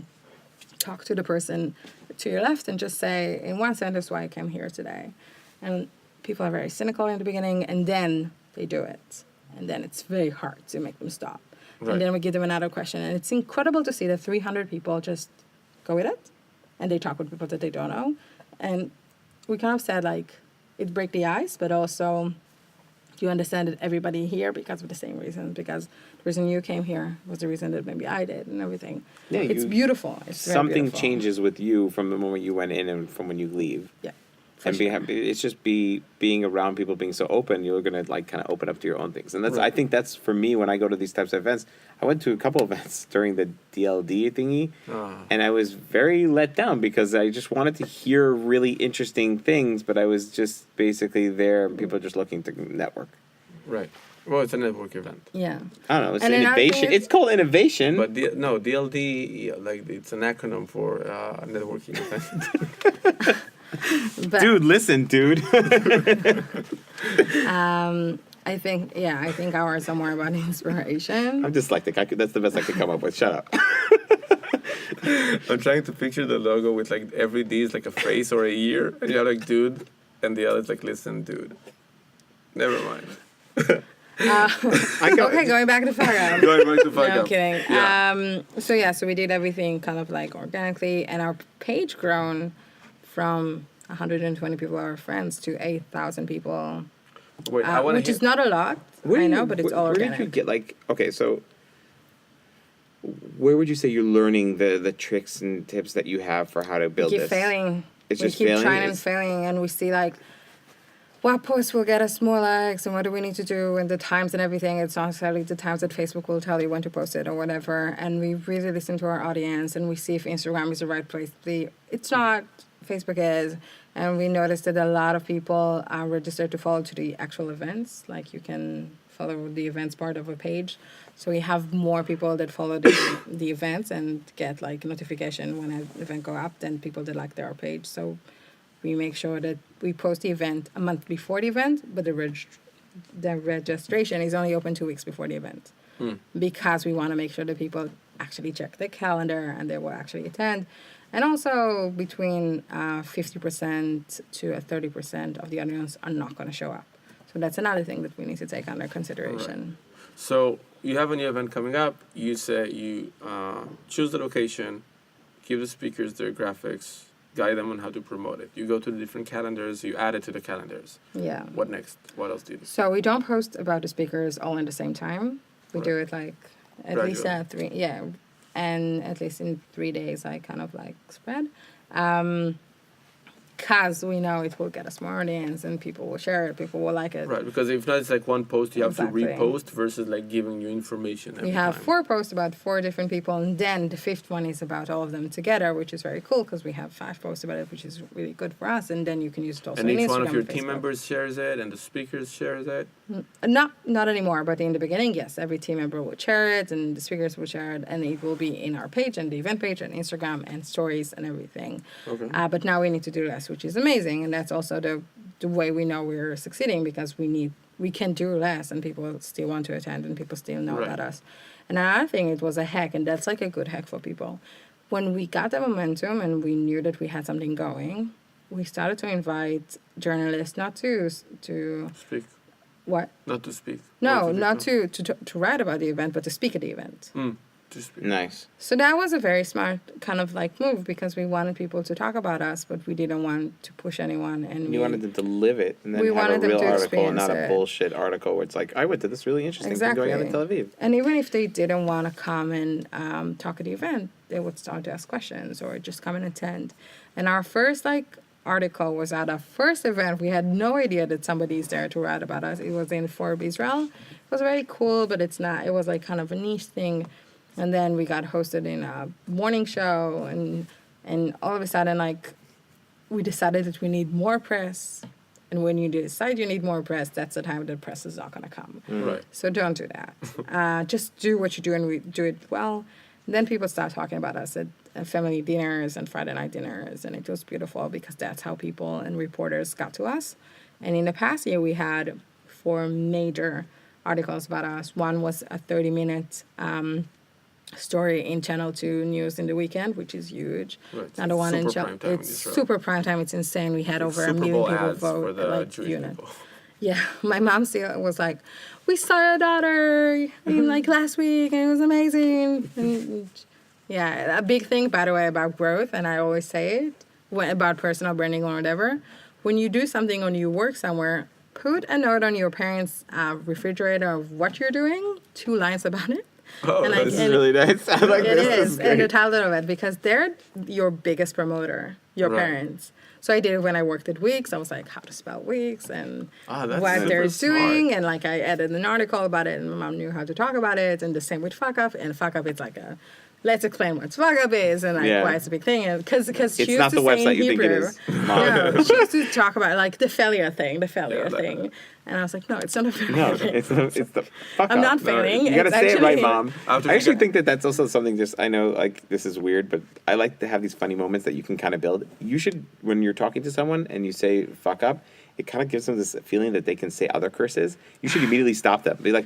talk to the person to your left and just say, in one sentence, why I came here today. And people are very cynical in the beginning, and then they do it. And then it's very hard to make them stop. Right. And then we give them another question. And it's incredible to see that 300 people just go with it. And they talk with people that they don't know. And we kind of said, like, it break the ice, but also you understand that everybody here because of the same reasons. Because the reason you came here was the reason that maybe I did and everything. Yeah, It's you- beautiful. It's very Something beautiful. changes with you from the moment you went in and from when you leave. Yeah. for And sure. it's just being around people being so open, you're gonna like kind of open up to your own things, and that's Right. I think that's for me when I go to these types of events. I went to a couple events during the DLD thingy, and I was very let down because I just wanted to hear really interesting things, but I was just basically there, and people are just looking to network. Right. Well, it's a network event. Yeah. I don't know. It's And another innovation. thing is- It's called innovation. But DLD, like it's an acronym for networking event. But dude, listen, dude. I think ours are more about inspiration. I'm dyslexic. That's the best I could come up with. Shut up. I'm trying to picture the logo with like every D is like a face or a year, and you're like, dude, and the other is like, listen, dude. Never mind. Okay, going back to Fuckup. Going back to No, fuck I'm up. kidding. Yeah. So we did everything kind of like organically, and our page grown from 120 people, our friends, to 8,000 people, Wait, I want which to is not a lot. Where I do know, you- but it's where, all where organic. did you get like? Okay, so where would you say you're learning the tricks and tips that you have for how to build keep this? failing. It's we just keep failing? trying and It's- failing, and we see like what posts will get us more likes and what do we need to do and the times and everything. It's not necessarily the times that Facebook will tell you when to post it or whatever. And we really listen to our audience and we see if Instagram is the right place to be. It's not. Facebook is. And we noticed that a lot of people are registered to follow to the actual events. Like you can follow the events part of a page. So we have more people that follow the events and get like notification when an event go up than people that like their page. So we make sure that we post the event a month before the event, but the registration is only open 2 weeks before the event. Because we want to make sure that people actually check the calendar and they will actually attend. And also between 50% to 30% of the audience are not going to show up. So that's another thing that we need to take under consideration. So you have a new event coming up. You say you choose the location, give the speakers their graphics, guide them on how to promote it. You go to the different calendars, you add it to the calendars. Yeah. What next? What else do you do? So we don't post about the speakers all in the same time. We do it like at least Gradually. 3, yeah. And at least in 3 days, I kind of like spread. because we know it will get us more audience and people will share it, people will like it. Right, because if not, it's like one post you have Exactly. to repost versus like giving you information. We every have time. 4 posts about 4 different people, and then the 5th one is about all of them together, which is very cool because we have 5 posts about it, which is really good for us. And then you can use it also And on each Instagram one of your and team Facebook. members shares it, and the speakers shares it. Not anymore, but in the beginning, yes, every team member would share it, and the speakers would share it, and it will be in our page and the event page and Instagram and stories and everything. Okay. But now we need to do less, which is amazing, and that's also the way we know we're succeeding because we can do less, and people still want to attend, and people still know Right. about us. And I think it was a hack, and that's like a good hack for people. When we got the momentum and we knew that we had something going, we started to invite journalists not to Speak, what. not to speak. No, Or not do- to write about the event, but to speak at the event. to speak. Nice. So that was a very smart kind of like move because we wanted people to talk about us, but we didn't want to push anyone. And You wanted them to live it and then we have a wanted them real to article and not a experience it. bullshit article where it's like, I went to this really interesting thing going on in Tel Aviv. And even if they didn't want to come and talk at the event, they would start to ask questions or just come and attend. And our first article was at our first event. We had no idea that somebody's there to write about us. It was in Forbes Israel. It was very cool, but it's not. It was like kind of a niche thing. And then we got hosted in a morning show, and all of a sudden, we decided that we need more press. And when you decide you need more press, that's the time the press is not going to come. Right. So don't do that. Just do what you do and we do it well. And then people start talking about us at family dinners and Friday night dinners. And it was beautiful because that's how people and reporters got to us. And in the past year, we had 4 major articles about us. One was a 30-minute story in Channel 2 News in the weekend, which is huge. Right. Another one in Super prime time in it's Israel. super prime time. It's insane. We had over Super 1 million Bowl people ads for vote the Jewish unit. people. Yeah, my mom still was like, "We saw your daughter in last week, and it was amazing." And yeah, a big thing, by the way, about growth, and I always say it about personal branding or whatever. When you do something or you work somewhere, put a note on your parents' refrigerator of what you're doing, 2 lines about it. Oh, And This is really nice. I like It this. is, and the title of it, because they're your biggest promoter, your Right. parents. So I did it when I worked at Weeks. I was like, how to spell Weeks and that's what they're super doing, smart. and I added an article about it, and my mom knew how to talk about it. And the same with Fuckup. And Fuckup, it's like let's explain what Fuckup is and Yeah. why it's a big thing. And because she It's used not to the say in website you think it Hebrew, is, Mom. no, she used to talk about the failure thing, Yeah, thing. And I was like, no, it's not a failure No, thing. it's the fuck I'm up. not failing. You gotta It's say it right, actually- Mom. After I actually you think that that's also something. Just I know, this is weird, but I like to have these funny moments that you can kind of build. You should, when you're talking to someone and you say "fuck up," it kind of gives them this feeling that they can say other curses. You should immediately stop them. Be like,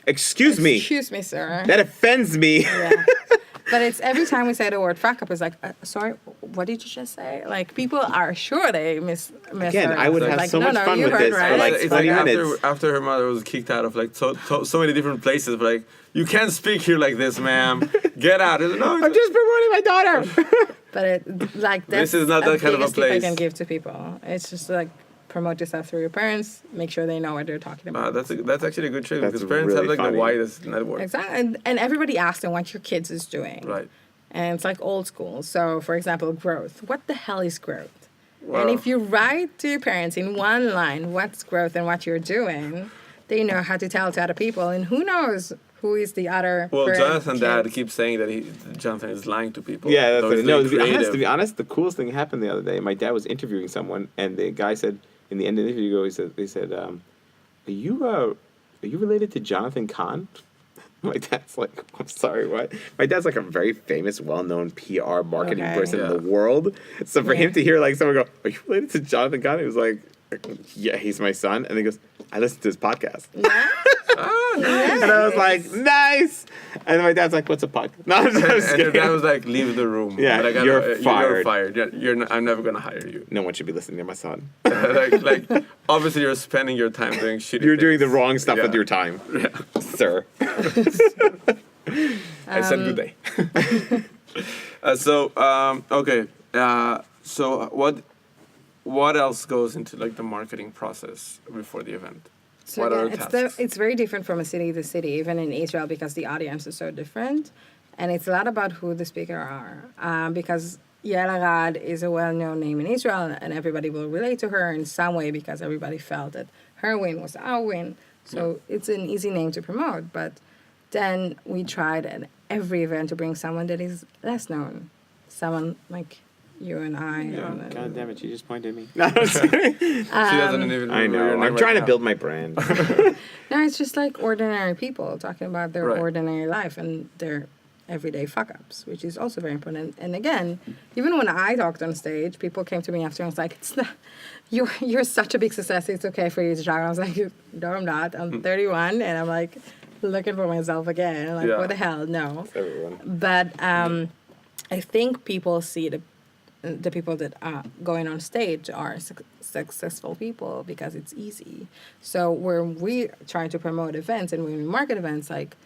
excuse me, Excuse me, sir. that offends me. Yeah. But it's every time we say the word fuck up, it's like, sorry, what did you just say? People are sure they miss. Again, I would have so much fun you with heard this for right. It's 20 like minutes. after her mother was kicked out of so many different places, but you can't speak here like this, ma'am. Get out. No, I'm just promoting my daughter. But that's This is not that kind of a biggest tip I place. can give to people. It's just promote yourself through your parents. Make sure they know what they're talking about. that's actually a good trick That's because parents really have funny. the widest network. Exactly, and everybody asks them what your kids is doing. Right. And it's old school. So, for example, growth. What the hell is growth? Wow. And if you write to your parents in one line what's growth and what you're doing, they know how to tell to other people. And who knows who is the other Well, parent, Jonathan dad kid. keeps saying that Jonathan is lying to people. Yeah, that's Though what, he's no. very To be creative. honest, the coolest thing happened the other day. My dad was interviewing someone, and the guy said, in the end of the interview, they said, "Are you related to Jonathan Kahn?" My dad's like, "I'm sorry, what?" My dad's a very famous, well-known PR marketing Okay. person in Yeah. the world. So for Yeah. him to hear someone go, "Are you related to Jonathan Kahn?" He was like, "Yeah, he's my son," and he goes, "I listen to his podcast." And I was like, "Nice." And then my dad's like, "What's a podcast?" No, I'm just And the kidding. dad was like, "Leave the room." Yeah, Like, you're fired. You're fired. I'm never gonna hire you. No one should be listening to my son. Obviously, you're spending your time doing shitty. You're doing the things. wrong stuff with Yeah. your time, sir. I said good day. Okay. So what else goes into the marketing process before the event? So What again, other tasks? it's very different from a city to city, even in Israel, because the audience is so different. And it's a lot about who the speaker are. Because Yael Arad is a well-known name in Israel, and everybody will relate to her in some way because everybody felt that her win was our win. So it's an easy name to promote. But then we tried at every event to bring someone that is less known, someone like you and I. And, God damn it, she just pointed at me. No, I'm sorry. She doesn't even I remember your know. name I'm right trying to now. build my brand. No, it's just like ordinary people talking about their Right. ordinary life and their everyday fuck-ups, which is also very important. And again, even when I talked on stage, people came to me after and was like, "It's not, you're such a big success. It's okay for you to talk." And I was like, "No, I'm not. I'm 31, and I'm like looking for myself again. Like, Yeah. what the hell? No." Everyone. But I think people see the people that are going on stage are successful people because it's easy. So when we try to promote events and when we market events, like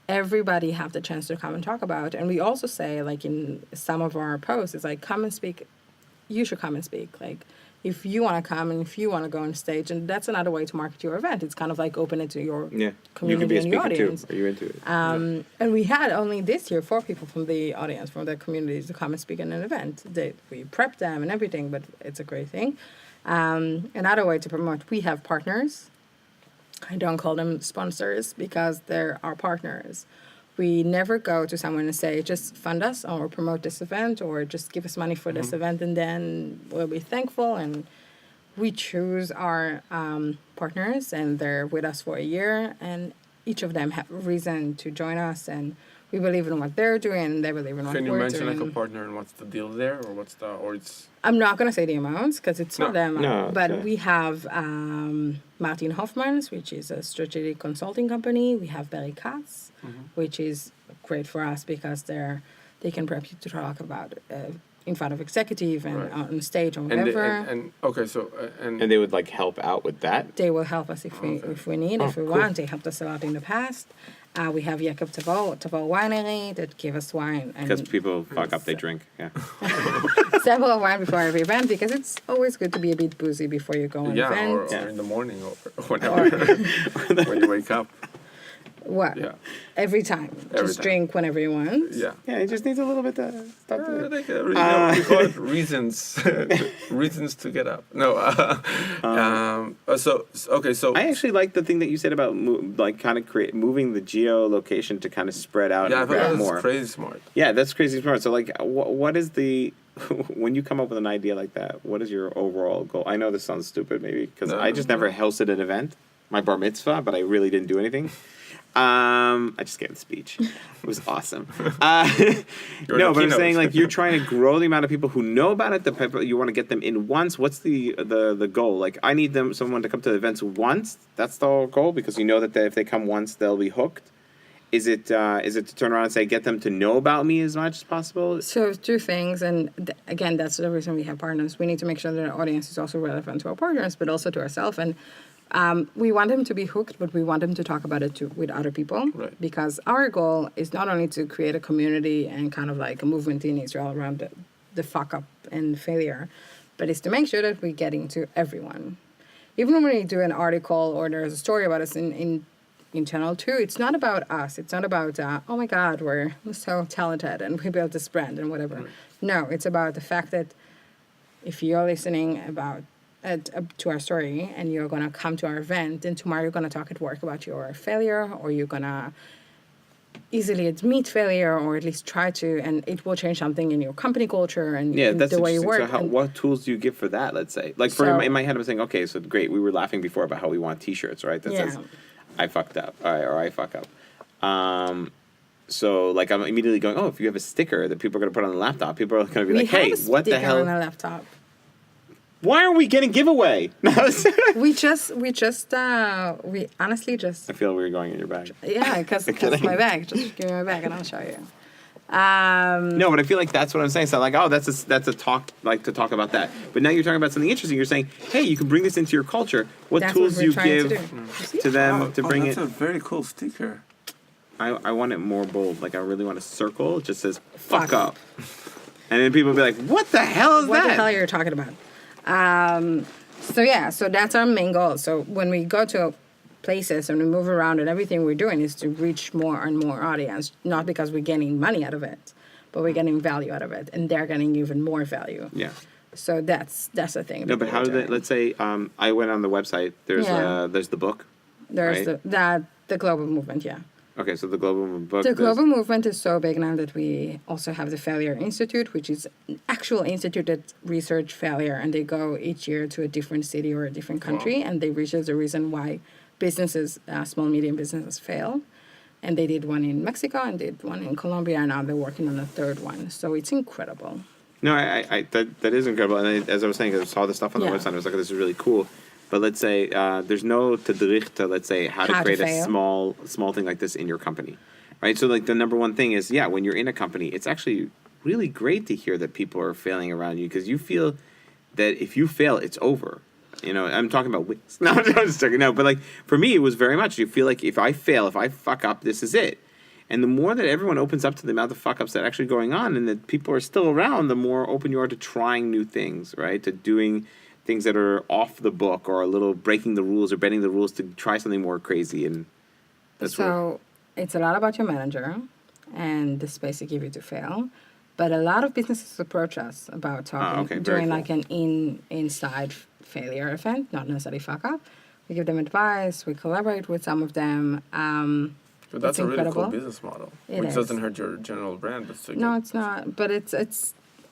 everybody have the chance to come and talk about. And we also say, like in some of our posts, it's like, come and speak. You should come and speak. Like if you want to come and if you want to go on stage, and that's another way to market your event. It's kind of like open it to your Yeah. community You could be a and your speaker audience. too. Are you into it? And we had only this year 4 people from the audience, from the communities to come and speak at an event. We prepped them and everything, but it's a great thing. Another way to promote, we have partners. I don't call them sponsors because they're our partners. We never go to someone and say, just fund us or promote this event or just give us money for this event and then we'll be thankful. And we choose our partners and they're with us for a year and each of them have reason to join us and we believe in what they're doing and they believe in what Can you we're mention doing. like a partner and what's the deal there, or what's the, or it's I'm not going to say the amounts because it's not them. No, But okay. we have Martin Hoffmans, which is a strategic consulting company. We have Barry Katz, which is great for us because they can prep you to talk about in front of executive and Right. on stage or and whatever. and okay, so And they would like help out with that. They will help us if we need, if we cool. want. They helped us a lot in the past. We have Jacob Tavol Winery that give us wine. Because And people fuck up, they drink. Yeah. sample of wine before every event because it's always good to be a bit boozy before you go on yeah, an or event. in the morning or whatever when you wake up. What? Yeah, Every time. Every Just time. drink whenever you want. yeah. Yeah, it just needs a little bit to stop doing it. Like, we call it reasons, reasons to get up. No, so I actually like the thing that you said about like kind of moving the geolocation to kind of spread out yeah, I and thought grab that was more. crazy smart. Yeah, that's crazy smart. So like, what is the when you come up with an idea like that? What is your overall goal? I know this sounds stupid, maybe because I just never hosted an event, my bar mitzvah, but I really didn't do anything. I just gave a speech. It was awesome. No, but I'm saying like you're trying to grow the amount of people who know about it. The people you want to get them in once. What's the goal? Like I need someone to come to the events once. That's the whole goal because you know that if they come once, they'll be hooked. Is it to turn around and say get them to know about me as much as possible? So 2 things, and again, that's the reason we have partners. We need to make sure that our audience is also relevant to our partners, but also to ourselves. And we want them to be hooked, but we want them to talk about it too with other people. Right. Because our goal is not only to create a community and kind of like a movement in Israel around the fuck up and failure, but it's to make sure that we're getting to everyone. Even when we do an article or there's a story about us in Channel 2, it's not about us. It's not about, oh my God, we're so talented and we built this brand and whatever. Right. No, it's about the fact that if you're listening to our story and you're going to come to our event and tomorrow you're going to talk at work about your failure or you're going to easily admit failure or at least try to, and it will change something in your company culture and Yeah, in that's the way you interesting. work. So And what tools do you give for that? Let's say, like in my head, I'm saying, okay, so great. We were laughing before about how we want T-shirts, right? That Yeah. says, "I fucked up," or "I fuck up." So like I'm immediately going, oh, if you have a sticker that people are going to put on the laptop, people are going to be we like, have hey, a what the sticker hell? on a laptop. Why are we getting giveaway? We honestly just, I feel we're going in your bag. yeah, because it's my bag. Just give me my bag and I'll show you. No, but I feel like that's what I'm saying. So like, oh, that's a talk, like to talk about that. But now you're talking about something interesting. You're saying, hey, you can bring this into your culture. What That's tools what do we're you trying give to them to bring that's it? a very cool sticker. I want it more bold. Like I really want a circle. It just says Fuck fuck up. And then people will be like, what the hell is What that? the hell are you talking about? So that's our main goal. So when we go to places and we move around and everything we're doing is to reach more and more audience, not because we're getting money out of it, but we're getting value out of it, and they're getting even more value. Yeah. So that's the thing. No, that but we're how do they? doing. Let's say I went on the website. There's Yeah. there's the book. There's right? the global movement, yeah. Okay, so the global book. The there's- global movement is so big now that we also have the Failure Institute, which is an actual institute that research failure, and they go each year to a different city or a different country, and they research the reason why businesses, small medium businesses, fail. And they did one in Mexico and did one in Colombia, and now they're working on a third one. So it's incredible. No, that is incredible. And as I was saying, I saw the stuff on the Yeah. website. I was like, this is really cool. But let's say there's no tadrich to, let's say, how to create a fail. small thing like this in your company, right? So like the number one thing is, when you're in a company, it's actually really great to hear that people are failing around you, because you feel that if you fail, it's over. You know, I'm talking about wins. No, I'm just joking. No, but like for me, it was very much, you feel like if I fail, if I fuck up, this is it. And the more that everyone opens up to the amount of fuck ups that are actually going on, and that people are still around, the more open you are to trying new things, right? To doing things that are off the book, or a little breaking the rules or bending the rules to try something more crazy. And that's So it's a lot about your manager and the space they give you to fail. But a lot of businesses approach us about talking, okay, very doing cool. like an inside failure event, not necessarily fuck up. We give them advice. We collaborate with some of them. But that's It's a really cool incredible. business model, It which is. doesn't hurt your general brand, but still No, good. it's not. But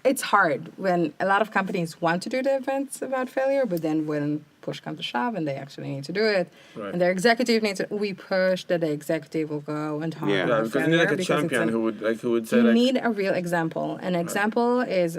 it's hard when a lot of companies want to do the events about failure, but then when push comes to shove and they actually need to do it, Right. and their executive needs to, we push that the executive will go and talk Yeah. Yeah, about because you failure. need like a because it's champion an- who would say you like, need a real example. An example is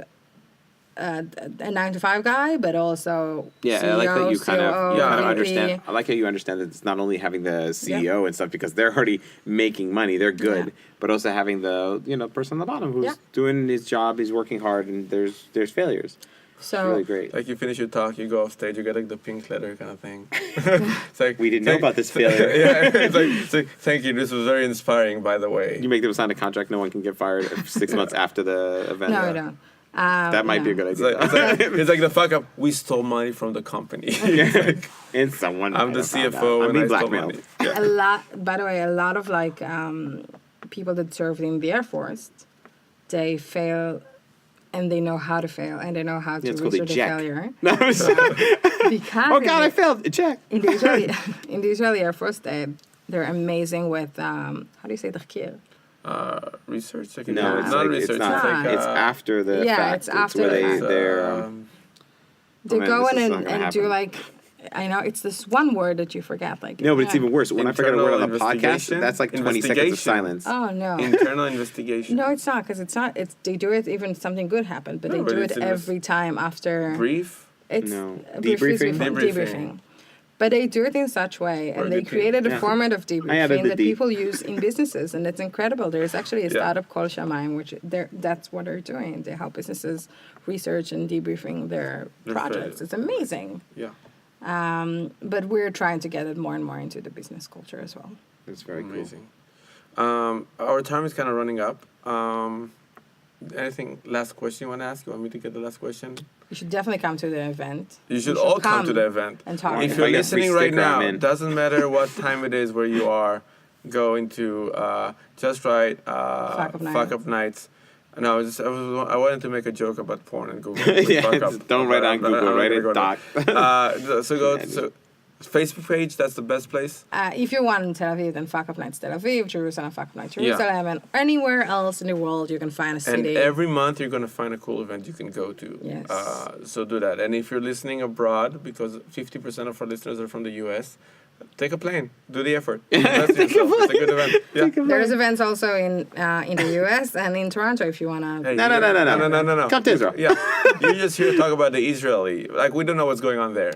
a 9-to-5 guy, but also Yeah, CEO, I like that you kind of, COO, Yeah. understand. VP. I like how you understand that it's not only having the CEO and stuff, because they're already making money, they're good, Yeah. but also having the person on the bottom who's Yeah. doing his job, he's working hard, and there's failures. So It's really great. like you finish your talk, you go off stage, you get like the pink letter kind of thing. It's like We didn't know about this failure. yeah, it's like thank you. This was very inspiring, by the way. You make them sign a contract, no one can get fired 6 months after the event. no, I don't. That might be a good It's idea. like, it's like the fuck up. We stole money from the company. And someone I'm the might have found out. CFO I'm and being I stole blackmailed. money. Yeah. A lot, by the way, a lot of like people that served in the Air Force, they fail and they know how to fail and they know how to Yeah, it's called research a eject. failure. No, I'm just- Because oh in God, I the- failed. Check. in the Israeli Air Force, they're amazing with how do you say tachkir? Research. Like, No, it's not like research. it's not. like, It's after the Yeah, fact. it's after where the they, fact. they're. They man, go this in is not and, gonna and do happen. like, I know it's this one word that you forget. Like No, but it's even worse. When I forget a word on the Internal podcast, investigation? that's like 20 seconds of Investigation. silence. Oh no. Internal investigation. No, it's not because it's not. It's they do it even something good happened, but No, they but do it it's every time after. Brief. It's No. a brief is Debriefing? before- Debriefing. But they do it in such way, Or and they debriefing. created a Yeah. format of I added debriefing the that deep. people use in businesses, and it's incredible. There's actually a Yeah. startup called Shamayim, which that's what they're doing. They help businesses research and debriefing their Their projects. failures. It's amazing. Yeah. But we're trying to get it more and more into the business culture as well. That's very Amazing. Our time is kind of running up. Anything last question you want to ask? You want me to get the last question? You should definitely come to the event. You should all come to the event. and talk. If If you're I get free listening right sticker, I'm now, in. doesn't matter what time it is where you are, go into Just Right, Fuck Up Nights. No, I wanted to make a joke about porn and Google. cool. with Yeah, Fuck Up, just don't write but on I'm Google, not write gonna it go doc. So go to Facebook page. That's the best place. If you want in Tel Aviv, then Fuck Up Nights Tel Aviv, Jerusalem, Fuck Up Nights Yeah. Jerusalem, and anywhere else in the world you can find a And city. every month you're gonna find a cool event you can go to. Yes. So do that. And if you're listening abroad, because 50% of our listeners are from the U.S., take a plane. Do the effort. Invest in yourself. It's a good event. Yeah. There's events also in the US and in Toronto if you want to. Hey, No. no. Come to Israel. Yeah, you're just here to talk about the Israeli. Like we don't know what's going on there.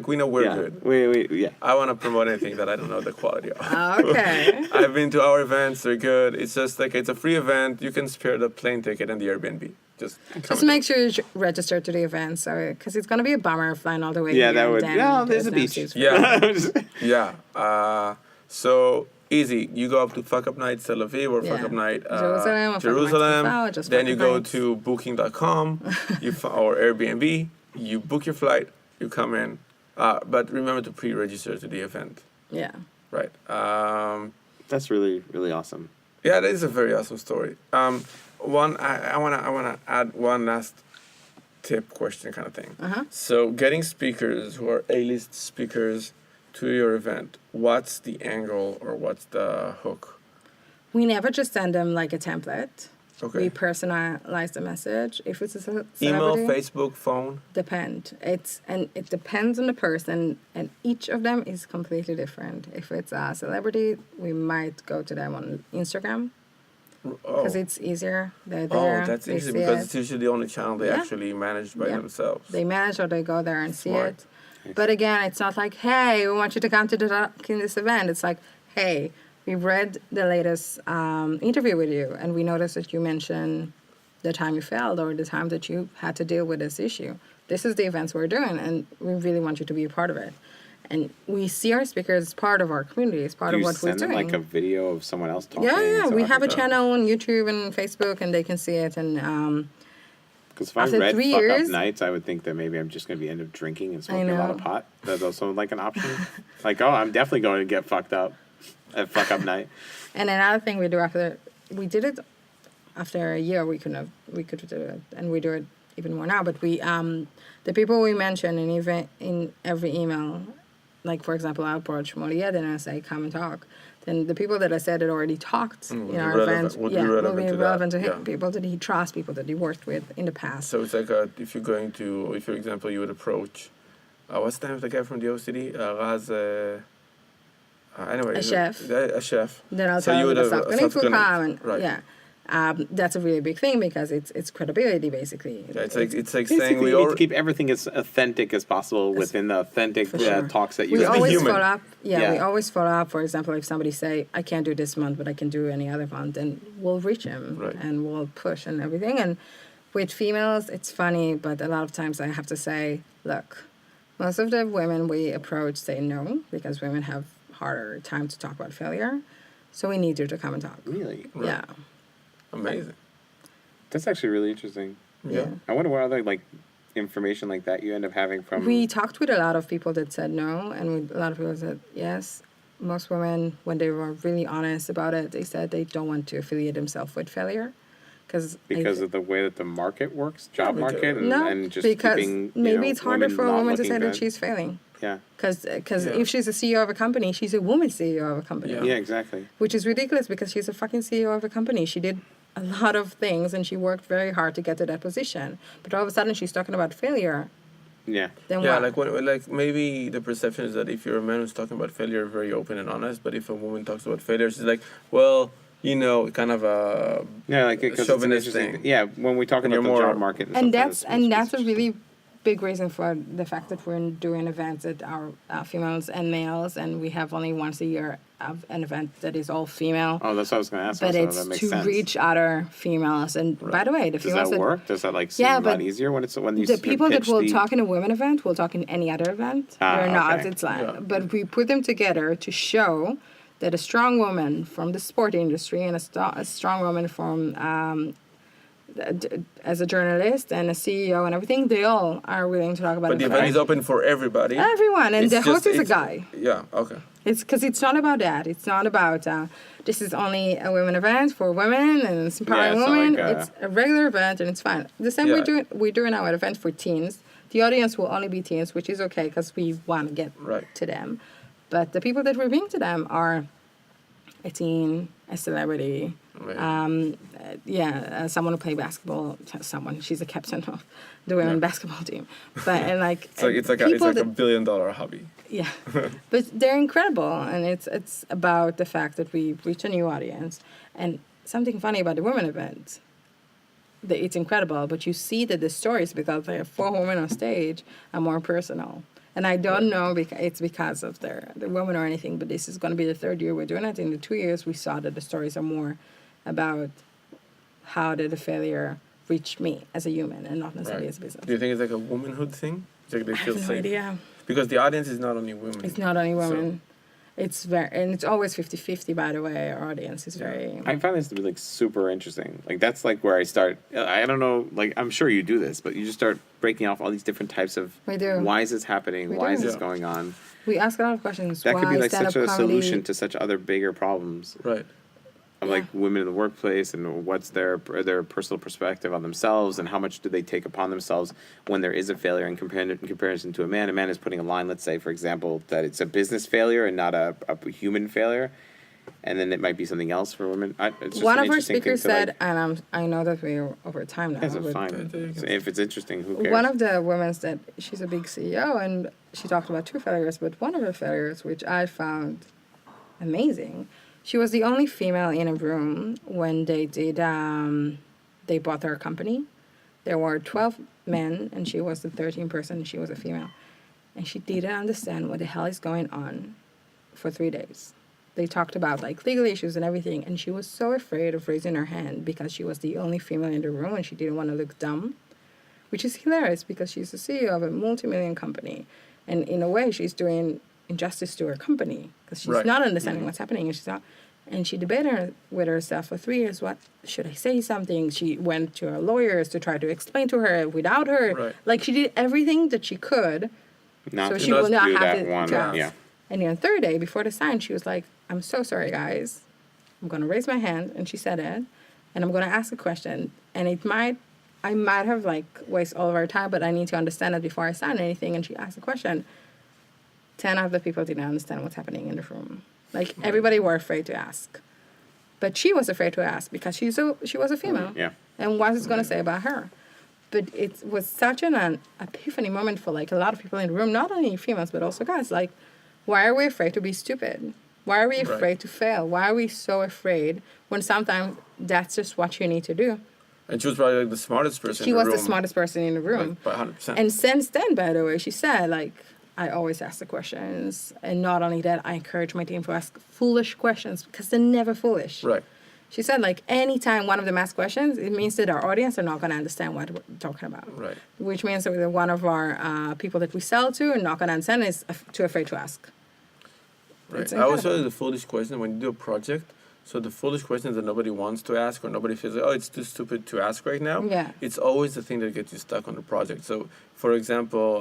We know we're Yeah, good. yeah. I want to promote anything that I don't know the quality of. Okay. I've been to our events; they're good. It's just like it's a free event. You can spare the plane ticket and the Airbnb. Just Just make sure you register to the event, because it's going to be a bummer flying all the way Yeah, here. that and would. then Yeah, there's a no beach. seats for Yeah, yeah. So easy. You go up to Fuck Up Nights Tel Aviv or Fuck Yeah. Up Night Jerusalem or Fuck Up Nights Jerusalem. Haifa, just Then Fuck you Up go Nights. to Booking.com, or Airbnb. You book your flight. You come in, but remember to pre-register to the event. Yeah. Right. That's really, really awesome. Yeah, that is a very awesome story. I wanna add one last tip question kind of thing. Uh-huh. So getting speakers who are A-list speakers to your event, what's the angle or what's the hook? We never just send them like a template. Okay. We personalize the message. If it's a celebrity, Email, Facebook, phone. It depends on the person, and each of them is completely different. If it's a celebrity, we might go to them on Instagram because it's easier. They're there. Oh, that's they interesting see because it. it's usually the only channel they Yeah. actually manage by Yeah. themselves. They manage or they go there and see Smart. it. But again, it's not like, hey, we want you to come to this event. It's like, hey, we read the latest interview with you, and we noticed that you mentioned the time you failed or the time that you had to deal with this issue. This is the events we're doing, and we really want you to be a part of it. And we see our speakers as part of our community, as part Do of you what we're send them doing. like a video of someone else talking? Yeah, So we I have a could- channel on YouTube and Facebook, and they can see it. And Because if I After read 3 Fuck Up years- Nights, I would think that maybe I'm just going to be end up drinking and smoking a lot of know. pot. That's also like an option. Like, oh, I'm definitely going to get fucked up at Fuck Up Night. And another thing we do we did it after a year. We could do it, and we do it even more now. But we, the people we mention in every email, like for example, I approach Molière and I say, come and talk. Then the people that I said had already talked would in be our relevant- event, would be relevant will be to that, relevant to him. yeah. People that he trusts, people that he worked with in the past. So it's like if you're going to, if for example you would approach, what's the name of the guy from the OCD? Raz. Anyway, A chef. A chef. Then I'll So tell you you would the have stuff. Going to subsequent- come and right. yeah. That's a really big thing because it's credibility basically. Yeah, it's like saying Basically, we you need all to keep everything as authentic as possible within the authentic For sure. talks that you We Just be always human. follow up. Yeah, we Yeah. always follow up. For example, if somebody say, I can't do this month, but I can do any other month, then we'll reach him Right. and we'll push and everything. And with females, it's funny, but a lot of times I have to say, look, most of the women we approach say no because women have harder time to talk about failure. So we need you to come and talk. Really? Right. Yeah. amazing. That's actually really interesting. Yeah. I wonder what other like information like that you end up having from. We talked with a lot of people that said no, and with a lot of people said yes. Most women, when they were really honest about it, they said they don't want to affiliate themselves with failure, because of the way that the market works, job because- market, and just because keeping, maybe it's harder women for a not woman to looking say that good. she's failing. Yeah. Because Yeah. if she's a CEO of a company, she's a woman CEO of a company. Yeah. Yeah, exactly. Which is ridiculous because she's a fucking CEO of a company. She did a lot of things and she worked very hard to get to that position. But all of a sudden she's talking about failure. Yeah. Then Yeah, what? like maybe the perception is that if you're a man who's talking about failure, very open and honest, but if a woman talks about failure, she's like, well, kind of a Yeah, like because it's an chauvinist interesting. thing. Yeah, when we talk And about the you're more- job market, And stuff, that's a really big reason for the fact that we're doing events that are females and males, and we have only once a year of an event that is all female. Oh, that's what I was going to ask. But also, it's that makes to sense. reach other females. And by the way, the Does females that work? Does that like seem Yeah, a lot but easier when you the people that pitch will the- talk in a women event will talk in any other event. Ah, We're not. okay. It's like, Yeah. but we put them together to show that a strong woman from the sport industry and a strong woman from as a journalist and a CEO and everything, they all are willing to talk about But the it. event is open for everybody. Everyone, and It's the host just- is a it's- guy. Yeah, okay. It's because it's not about that. It's not about this is only a women event for women and it's empowering it's not women. like, It's a regular event and it's fine. The same Yeah. we're doing our event for teens. The audience will only be teens, which is okay because we want to get Right. to them. But the people that we bring to them are a teen, a celebrity, Amazing. someone who play basketball. She's a captain of the women basketball team. But and like It's like people a $1 billion hobby. yeah, but they're incredible, and it's about the fact that we reach a new audience. And something funny about the women event, that it's incredible, but you see that the stories, because there are 4 women on stage, are more personal. And I don't know it's because of the women or anything, but this is going to be the 3rd year we're doing it. In the 2 years, we saw that the stories are more about how did the failure reach me as a human and not necessarily as a business. Do you think it's like a womanhood thing? It's like they I feel have no safe? idea. Because the audience is not only women. It's not only women. It's always 50-50, by the way. Our audience is very... I find this to be like super interesting. Like that's like where I start. I don't know. Like I'm sure you do this, but you just start breaking off all these different types of. We do. Why is this happening? We Why do. is this Yeah. going on? We ask a lot of questions. That Why could be like stand-up such a comedy? solution to such other bigger problems. Right. of like women in the workplace and what's their personal perspective on themselves and how much do they take upon themselves when there is a failure in comparison to a man. A man is putting a line, let's say, for example, that it's a business failure and not a human failure. And then it might be something else for women. It's just One an of our interesting thing speakers to, said, like, and I know that we're over time now. that's but fine. So if it's interesting, who cares? one of the women that she's a big CEO, and she talked about 2 failures, but one of her failures, which I found amazing, she was the only female in a room when they did, they bought their company. There were 12 men, and she was the 13th person, and she was a female. And she didn't understand what the hell is going on for 3 days. They talked about like legal issues and everything, and she was so afraid of raising her hand because she was the only female in the room and she didn't want to look dumb, which is hilarious because she's the CEO of a multi-million company, and in a way she's doing injustice to her company because she's not understanding what's happening, and she's not. And she debated with herself for 3 years, what should I say something? She went to her lawyers to try to explain to her without her. Right. Like she did everything that she could so she not will not do have that to one, ask. yeah. And then the 3rd day before the sign, she was like, I'm so sorry, guys. I'm going to raise my hand. And she said it. And I'm going to ask a question. And I might have like wasted all of our time, but I need to understand it before I sign anything. And she asked a question. 10 of the people didn't understand what's happening in the room. Like everybody were afraid to ask. But she was afraid to ask because she was a female. Yeah. And what is it going to say about her? But it was such an epiphany moment for like a lot of people in the room, not only females, but also guys. Like, why are we afraid to be stupid? Why are we afraid to fail? Why are we so afraid when sometimes that's just what you need to do? And she was probably like the smartest person She in the was room. the smartest person in the room. Like, by 100%. And since then, by the way, she said, like, I always ask the questions. And not only that, I encourage my team to ask foolish questions because they're never foolish. Right. She said, like, anytime one of them asks questions, it means that our audience are not going to understand what we're talking about. Right. Which means that one of our people that we sell to are not going to understand is too afraid to ask. Right. I always feel like the foolish question when you do a project. So the foolish questions that nobody wants to ask or nobody feels like, oh, it's too stupid to ask right now. Yeah. It's always the thing that gets you stuck on the project. So, for example,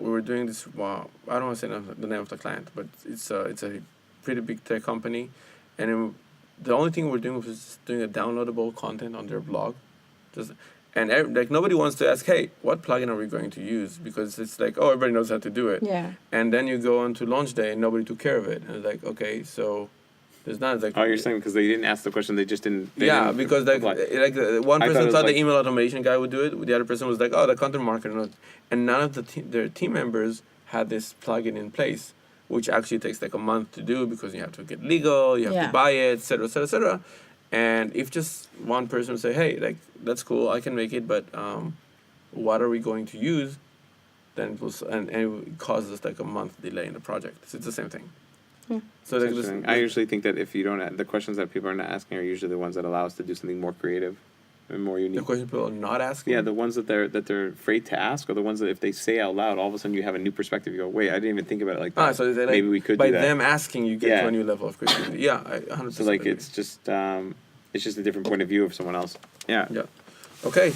we were doing this. Well, I don't want to say the name of the client, but it's a pretty big tech company, and the only thing we're doing was doing a downloadable content on their blog, like nobody wants to ask, hey, what plugin are we going to use? Because it's like, oh, everybody knows how to do it. Yeah. And then you go on to launch day and nobody took care of it. And it's like, okay, so there's not like. Oh, you're saying because they didn't ask the question, they just didn't. Because one person thought the email automation guy would do it. The other person was like, oh, the content marketer knows. And none of their team members had this plugin in place, which actually takes like a month to do because you have to get legal, you have to buy it, et cetera, et cetera, et cetera. And if just one person would say, hey, like, that's cool, I can make it, but what are we going to use? Then it causes us like a month delay in the project. So it's the same thing. So like I usually think that if you don't, the questions that people are not asking are usually the ones that allow us to do something more creative and more unique. The questions people are not asking? Yeah, the ones that they're afraid to ask are the ones that if they say out loud, all of a sudden you have a new perspective. You go, wait, I didn't even think about it like that. So like, maybe we could by do that. them asking, you get to a new level of creativity. Yeah, I 100%. So like it's just a different point of view of someone else. Yeah. Yeah. Okay.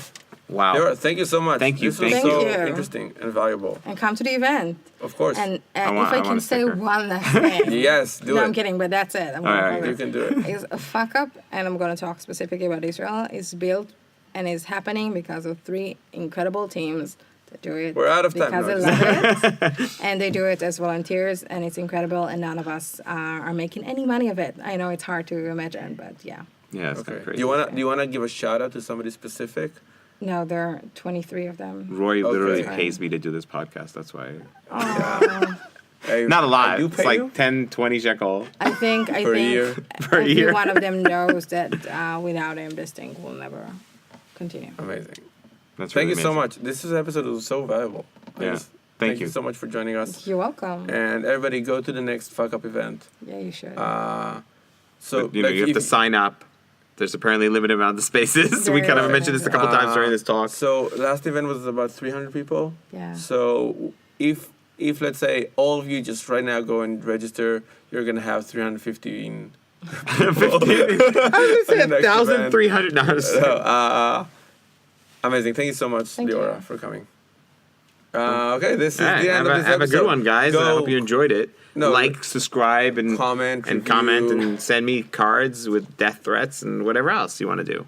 Wow. Leora, thank you so much. Thank you. This was Thank so you. interesting and valuable. And come to the event. Of course. And I if want I a can say sticker. one last thing. Yes, do no, it. I'm kidding, but that's it. You can do it. Is a fuck up, and I'm going to talk specifically about Israel, is built and is happening because of 3 incredible teams that do it. We're out of time. Because they love it. And they do it as volunteers, and it's incredible, and none of us are making any money of it. I know it's hard to imagine, but yeah. Yeah, it's Okay. crazy. Do you wanna give a shout out to somebody specific? No, there are 23 of them. Roy literally Okay. pays me to do this podcast. That's why. Oh, I Not a lot. do It's pay like you? 10, 20 shekel. I think Per year. Per every year. one of them knows that without him, this thing will never continue. Amazing. That's Thank really you so amazing. much. This episode was so valuable. Yeah. Thank you. you so much for joining us. You're welcome. And everybody go to the next Fuck Up event. Yeah, you should. So But, you know, you have to sign up. There's apparently a limited amount of spaces. There we kind of is. mentioned this a couple times during this talk. So last event was about 300 people. Yeah. So if let's say all of you just right now go and register, you're gonna have 315. I was going to say On the next 1,300. No, So amazing! Thank you so much, Thank Leora, you. for coming. Okay, this is All right, the end of this have a episode. good one, guys. I hope you enjoyed it. No, like, subscribe, and comment, and review. comment, and send me cards with death threats and whatever else you want to do.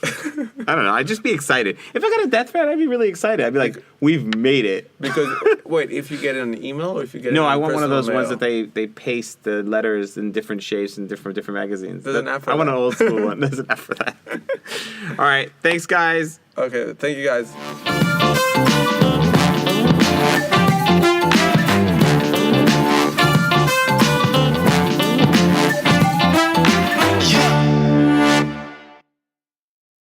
I don't know. I'd just be excited. If I got a death threat, I'd be really excited. I'd be like, "We've made it." Because wait, if you get it an email or if you get No, it I in want one of those personal ones that mail? they paste the letters in different shapes in different magazines. There's an app for I want that. an old school one. There's an app for that. All right. Thanks, guys. Okay, thank you guys.